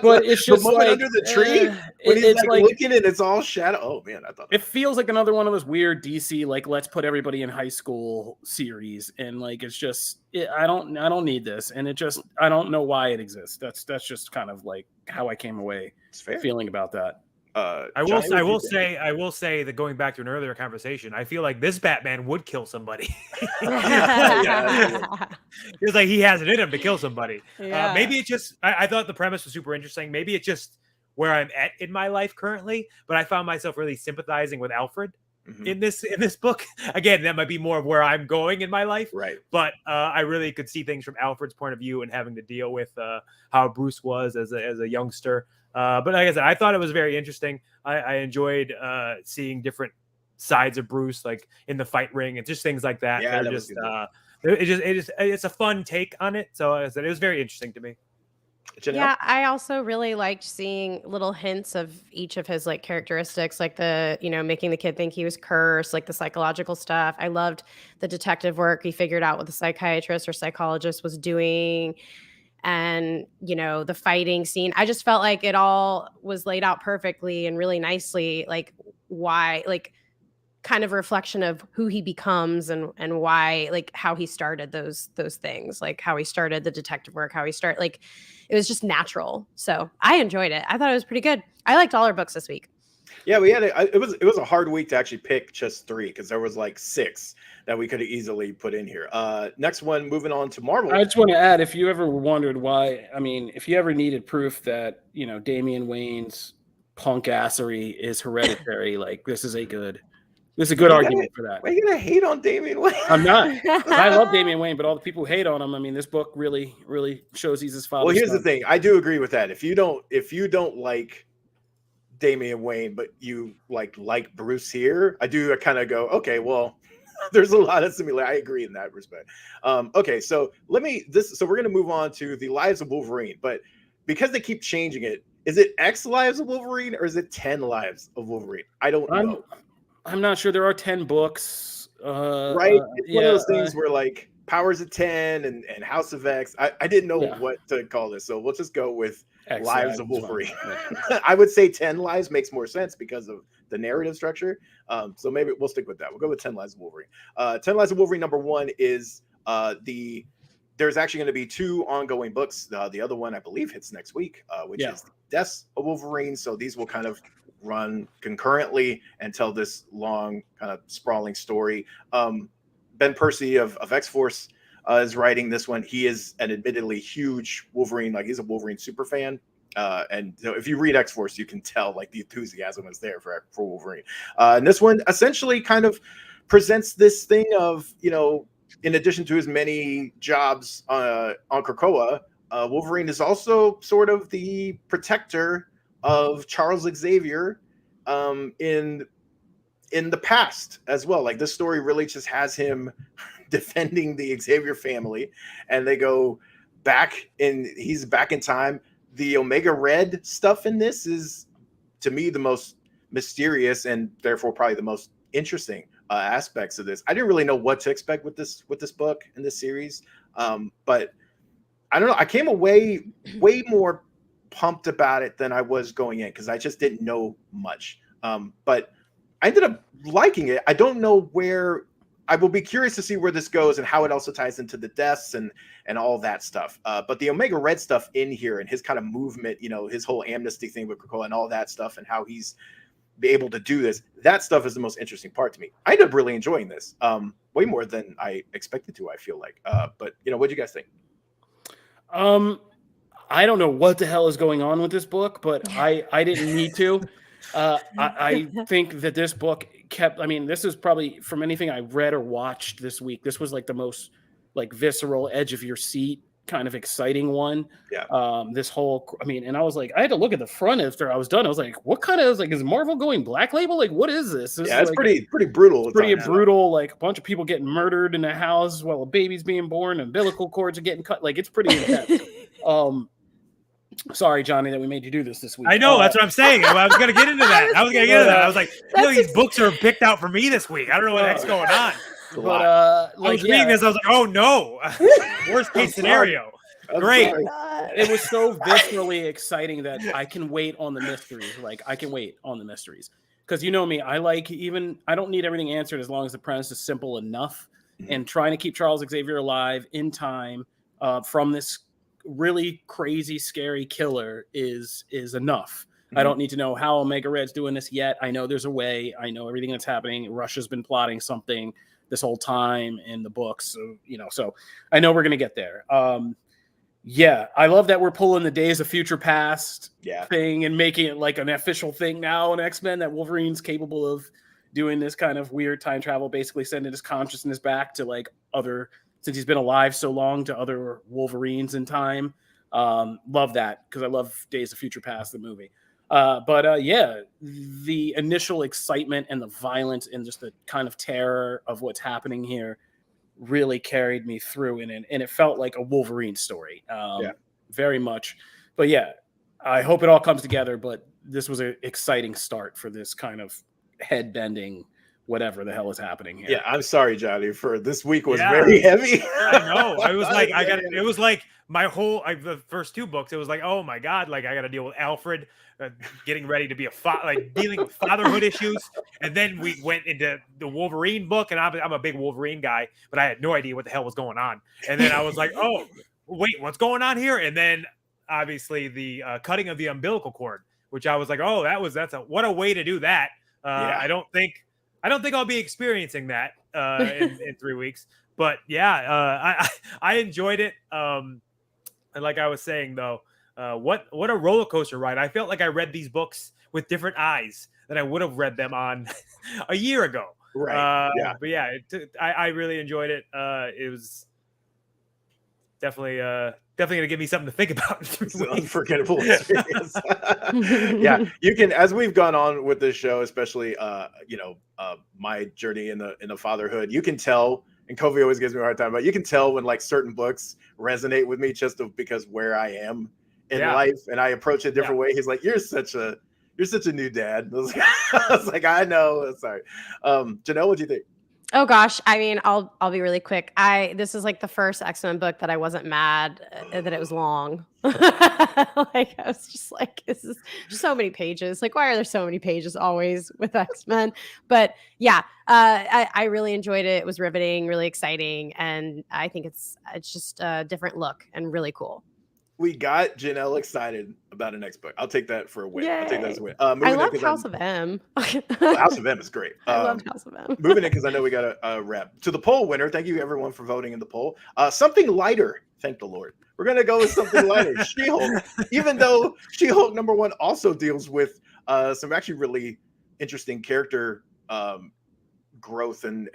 S1: But it's just
S3: the moment
S1: like
S3: under the tree when he's like looking and it's all shadow. Oh man, I thought
S1: it feels like another one of those weird DC like let's put everybody in high school series, and like it's just I don't need this, and it just I don't know why it exists. That's just kind of like how I came away feeling about that.
S4: I will say that going back to an earlier conversation, I feel like this Batman would kill somebody. It's like he has it in him to kill somebody.
S2: Yeah.
S4: Maybe it just I thought the premise was super interesting. Maybe it's just where I'm at in my life currently, but I found myself really sympathizing with Alfred in this book. Again, that might be more of where I'm going in my life,
S3: right?
S4: But I really could see things from Alfred's point of view and having to deal with how Bruce was as a youngster. But like I said, I thought it was very interesting. I enjoyed seeing different sides of Bruce, like in the fight ring and just things like that.
S3: Yeah,
S4: that just it's a fun take on it. So like I said, it was very interesting to me.
S2: Yeah, I also really liked seeing little hints of each of his like characteristics, like the, making the kid think he was cursed, like the psychological stuff. I loved the detective work he figured out what the psychiatrist or psychologist was doing. And, the fighting scene, I just felt like it all was laid out perfectly and really nicely, like why, like kind of a reflection of who he becomes and why, like how he started those things, like how he started the detective work, like it was just natural. So I enjoyed it. I thought it was pretty good. I liked all our books this week.
S3: Yeah, we had it was a hard week to actually pick just 3 because there was like 6 that we could have easily put in here. Next one, moving on to Marvel.
S1: I just want to add, if you ever wondered why, if you ever needed proof that Damian Wayne's punk assery is hereditary, like this is a good argument for that.
S3: Why are you gonna hate on Damian Wayne?
S1: I'm not. I love Damian Wayne, but all the people who hate on him, this book really, really shows he's his father.
S3: Well, here's the thing. I do agree with that. If you don't like Damian Wayne, but you like Bruce here, I kind of go, okay, well, there's a lot of similarity. I agree in that respect. Okay, so we're gonna move on to the Lives of Wolverine, but because they keep changing it, is it X Lives of Wolverine or is it 10 Lives of Wolverine? I don't know.
S1: I'm not sure. There are 10 books.
S3: Right? It's one of those things where like Powers of 10 and House of X. I didn't know what to call this, so we'll just go with X Lives of Wolverine. I would say 10 Lives makes more sense because of the narrative structure. So maybe we'll stick with that. We'll go with 10 Lives of Wolverine. 10 Lives of Wolverine number 1 is there's actually going to be 2 ongoing books. The other one I believe hits next week, which is Deaths of Wolverine. So these will kind of run concurrently and tell this long kind of sprawling story. Ben Percy of X-Force is writing this one. He is an admittedly huge Wolverine, like he's a Wolverine super fan. And if you read X-Force, you can tell like the enthusiasm is there for Wolverine. And this one essentially kind of presents this thing of, in addition to his many jobs on Krakoa, Wolverine is also sort of the protector of Charles Xavier in the past as well. Like this story really just has him defending the Xavier family, and they go back he's back in time. The Omega Red stuff in this is, to me, the most mysterious and therefore probably the most interesting aspects of this. I didn't really know what to expect with this book in this series. But I don't know. I came away way more pumped about it than I was going in because I just didn't know much. But I ended up liking it. I don't know where. I will be curious to see where this goes and how it also ties into the deaths and all that stuff. But the Omega Red stuff in here and his kind of movement, his whole amnesty thing with Krakoa and all that stuff and how he's be able to do this, that stuff is the most interesting part to me. I ended up really enjoying this way more than I expected to, I feel like. But what do you guys think?
S1: I don't know what the hell is going on with this book, but I didn't need to. I think that this book this is probably, from anything I read or watched this week, this was like the most like visceral, edge of your seat kind of exciting one.
S3: Yeah.
S1: This whole, and I was like, I had to look at the front after I was done. I was like, what kind of, is Marvel going Black Label? Like, what is this?
S3: Yeah, it's
S1: like
S3: pretty brutal.
S1: Pretty brutal. Like a bunch of people getting murdered in a house while a baby's being born, umbilical cords are getting cut. Like, it's pretty intense. Sorry, Johnny, that we made you do this week.
S4: I know, that's what I'm saying. I was going to get into that. I was like, these books are picked out for me this week. I don't know what the heck's going on.
S1: But
S4: I was reading this, I was like, oh no, worst case scenario. Great.
S1: It was so viscerally exciting that I can wait on the mysteries. Like, I can wait on the mysteries. Because you know me, I don't need everything answered as long as the premise is simple enough. And trying to keep Charles Xavier alive in time from this really crazy, scary killer is enough. I don't need to know how Omega Red's doing this yet. I know there's a way. I know everything that's happening. Russia's been plotting something this whole time in the books. So, so I know we're going to get there. Yeah, I love that we're pulling the Days of Future Past thing and making it like an official thing now in X-Men, that Wolverine's capable of doing this kind of weird time travel, basically sending his consciousness back to like since he's been alive so long, to other Wolverines in time. Love that, because I love Days of Future Past, the movie. But the initial excitement and the violence and just the kind of terror of what's happening here really carried me through, and it felt like a Wolverine story, very much. But yeah, I hope it all comes together. But this was an exciting start for this kind of head bending, whatever the hell is happening here.
S3: Yeah, I'm sorry, Johnny, for this week was very heavy.
S4: I know. I was like, it was like my whole, the first two books, it was like, oh my God, like I got to deal with Alfred getting ready to be dealing with fatherhood issues. And then we went into the Wolverine book, and I'm a big Wolverine guy, but I had no idea what the hell was going on. And then I was like, oh, wait, what's going on here? And then obviously the cutting of the umbilical cord, which I was like, oh, what a way to do that. I don't think I'll be experiencing that in 3 weeks, but I enjoyed it. And like I was saying though, what a roller coaster ride. I felt like I read these books with different eyes than I would have read them on a year ago.
S3: Right.
S4: But yeah, I really enjoyed it. It was definitely going to give me something to think about.
S3: It's an unforgettable experience. Yeah, you can, as we've gone on with this show, especially my journey in the fatherhood, you can tell, and Kobe always gives me a hard time, but you can tell when like certain books resonate with me just because where I am in life and I approach it a different way. He's like, you're such a new dad. I was like, I know. Sorry. Janelle, what do you think?
S2: Oh gosh, I'll be really quick. This is like the first X-Men book that I wasn't mad that it was long. Like I was just like, this is so many pages. Like, why are there so many pages always with X-Men? But yeah, I really enjoyed it. It was riveting, really exciting, and I think it's just a different look and really cool.
S3: We got Janelle excited about her next book. I'll take that for a win.
S2: Yay.
S3: I'll take that as a win.
S2: I love House of M.
S3: House of M is great.
S2: I love House of M.
S3: Moving in, because I know we got a wrap. To the poll winner, thank you everyone for voting in the poll. Something lighter, thank the Lord. We're going to go with something lighter. She-Hulk, even though She-Hulk #1 also deals with some actually really interesting character growth and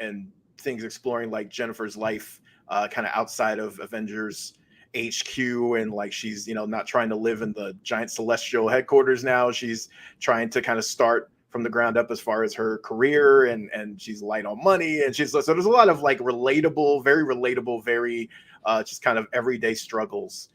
S3: things, exploring like Jennifer's life kind of outside of Avengers HQ, and like she's not trying to live in the giant celestial headquarters now. She's trying to kind of start from the ground up as far as her career, and she's light on money, and so there's a lot of like relatable, very just kind of everyday struggles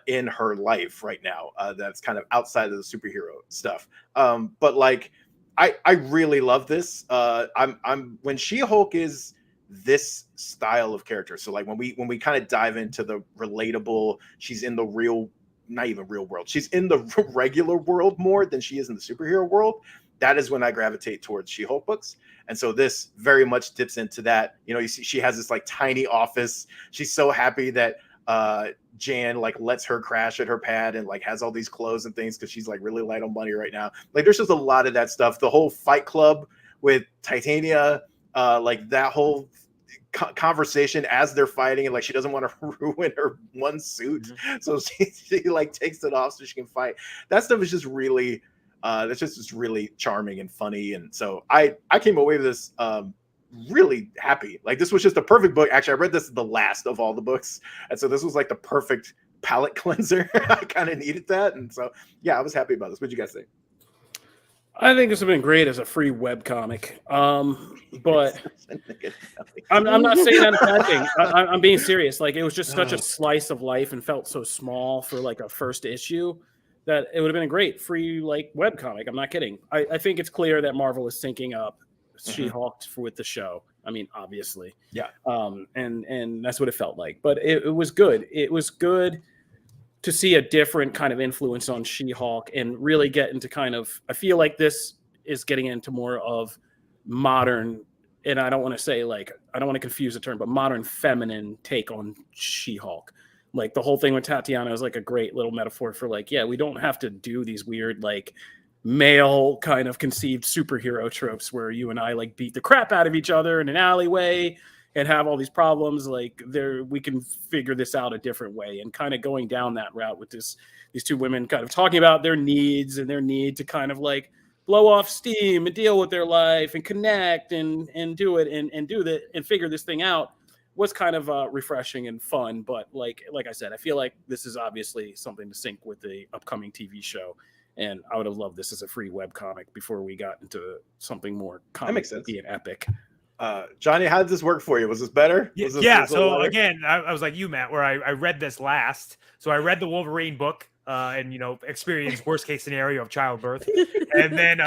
S3: in her life right now that's kind of outside of the superhero stuff. But like I really love this. I'm when She-Hulk is this style of character. So like when we kind of dive into the relatable, she's in the real, not even real world, she's in the regular world more than she is in the superhero world. That is when I gravitate towards She-Hulk books. And so this very much dips into that. You know, you see she has this like tiny office. She's so happy that Jan like lets her crash at her pad and like has all these clothes and things because she's like really light on money right now. Like there's just a lot of that stuff. The whole Fight Club with Titania, like that whole conversation as they're fighting, and like she doesn't want to ruin her one suit, so she like takes it off so she can fight. That stuff is just really that's just really charming and funny. And so I came away with this really happy. Like this was just a perfect book. Actually, I read this the last of all the books, and so this was like the perfect palate cleanser. I kind of needed that, and so yeah, I was happy about this. What'd you guys think?
S1: I think this would have been great as a free webcomic. But I'm not saying that bad thing. I'm being serious. Like it was just such a slice of life and felt so small for like a first issue that it would have been a great free like webcomic. I'm not kidding. I think it's clear that Marvel is syncing up She-Hulk with the show. I mean, obviously.
S3: Yeah.
S1: And that's what it felt like. But it was good. It was good to see a different kind of influence on She-Hulk and really get into kind of, I feel like this is getting into more of modern, and I don't want to say like, I don't want to confuse the term, but modern feminine take on She-Hulk. Like the whole thing with Tatiana is like a great little metaphor for like, yeah, we don't have to do these weird, like male kind of conceived superhero tropes where you and I like beat the crap out of each other in an alleyway and have all these problems. Like we can figure this out a different way, and kind of going down that route with these two women kind of talking about their needs and their need to kind of like blow off steam and deal with their life and connect and do it and do that and figure this thing out was kind of refreshing and fun. But like I said, I feel like this is obviously something to sync with the upcoming TV show. And I would have loved this as a free webcomic before we got into something more comic and epic.
S3: Johnny, how did this work for you? Was this better?
S4: So again, I was like you, Matt, where I read this last. So I read the Wolverine book and, you know, experienced worst case scenario of childbirth. And then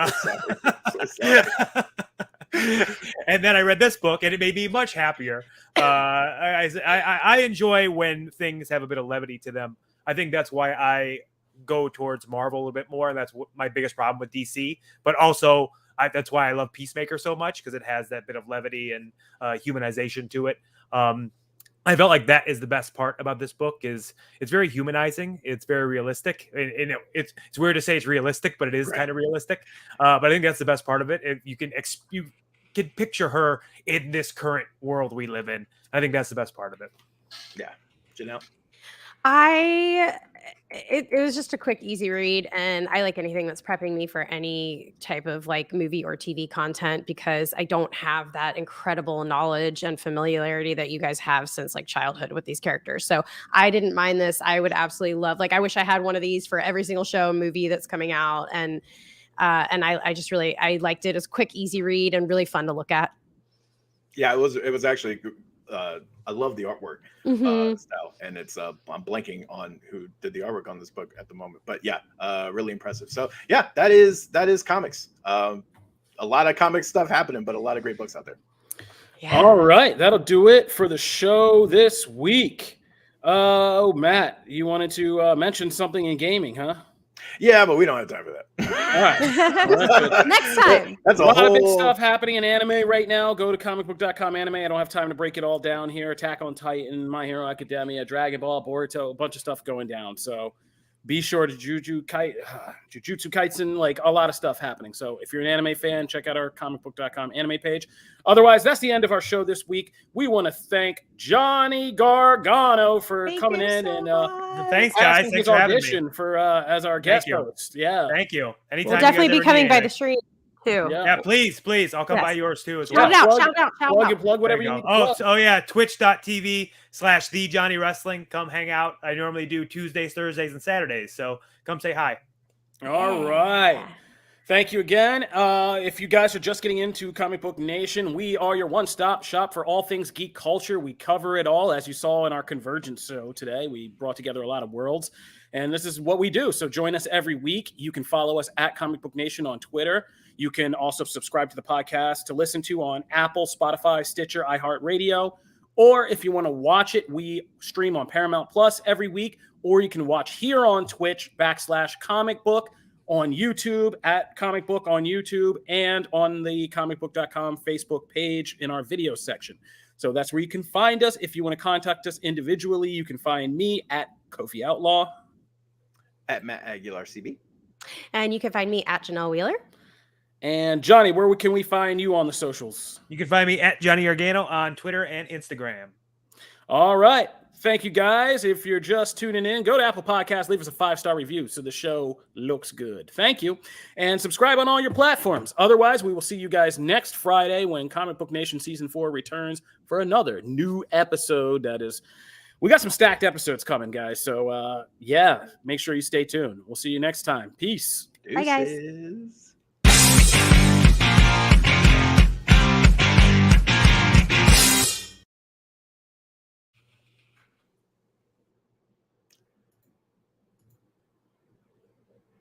S4: and then I read this book and it made me much happier. I enjoy when things have a bit of levity to them. I think that's why I go towards Marvel a little bit more. And that's my biggest problem with DC. But also, that's why I love Peacemaker so much, because it has that bit of levity and humanization to it. I felt like that is the best part about this book. Is it's very humanizing. It's very realistic. And it's weird to say it's realistic, but it is kind of realistic. But I think that's the best part of it. You can picture her in this current world we live in. I think that's the best part of it.
S3: Yeah. Janelle?
S2: It was just a quick, easy read, and I like anything that's prepping me for any type of like movie or TV content, because I don't have that incredible knowledge and familiarity that you guys have since like childhood with these characters. So I didn't mind this. I would absolutely love, like, I wish I had one of these for every single show movie that's coming out. And I just really, I liked it. It was a quick, easy read and really fun to look at.
S3: Yeah, it was actually I love the artwork style, and it's I'm blanking on who did the artwork on this book at the moment, but yeah, really impressive. So yeah, that is comics. A lot of comic stuff happening, but a lot of great books out there.
S1: Yeah. All right, that'll do it for the show this week. Oh, Matt, you wanted to mention something in gaming, huh?
S3: Yeah, but we don't have time for that.
S1: All right. Well,
S2: next time.
S3: That's
S1: a lot of big stuff happening in anime right now. Go to Comicbook.com anime. I don't have time to break it all down here. Attack on Titan, My Hero Academia, Dragon Ball, Boruto, a bunch of stuff going down. So be sure to Jujutsu Kaisen, like a lot of stuff happening. So if you're an anime fan, check out our Comicbook.com anime page. Otherwise, that's the end of our show this week. We want to thank Johnny Gargano for coming in and
S4: thanks, guys. Thanks for having me.
S1: For as our guest host. Yeah,
S4: thank you. Anytime.
S2: We'll definitely be coming by the stream too.
S4: Yeah, please. I'll come by yours too as
S2: well. Shout out.
S1: Plug whatever you need.
S4: Oh yeah, twitch.tv/TheJohnnyWrestling. Come hang out. I normally do Tuesdays, Thursdays, and Saturdays. So come say hi.
S1: All right. Thank you again. If you guys are just getting into Comic Book Nation, we are your one-stop shop for all things geek culture. We cover it all, as you saw in our Convergence show today. We brought together a lot of worlds, and this is what we do. So join us every week. You can follow us at Comic Book Nation on Twitter. You can also subscribe to the podcast to listen to on Apple, Spotify, Stitcher, iHeartRadio. Or if you want to watch it, we stream on Paramount Plus every week. Or you can watch here on Twitch /Comicbook, on YouTube at Comicbook on YouTube, and on the Comicbook.com Facebook page in our video section. So that's where you can find us. If you want to contact us individually, you can find me at Kofi Outlaw,
S3: at Matt Aguilar CB,
S2: and you can find me at Janelle Wheeler.
S1: And Johnny, where can we find you on the socials?
S4: You can find me at Johnny Gargano on Twitter and Instagram.
S1: All right. Thank you, guys. If you're just tuning in, go to Apple Podcasts, leave us a 5-star review so the show looks good. Thank you. And subscribe on all your platforms. Otherwise, we will see you guys next Friday when Comic Book Nation Season 4 returns for another new episode. We got some stacked episodes coming, guys. So, make sure you stay tuned. We'll see you next time. Peace.
S2: Bye, guys.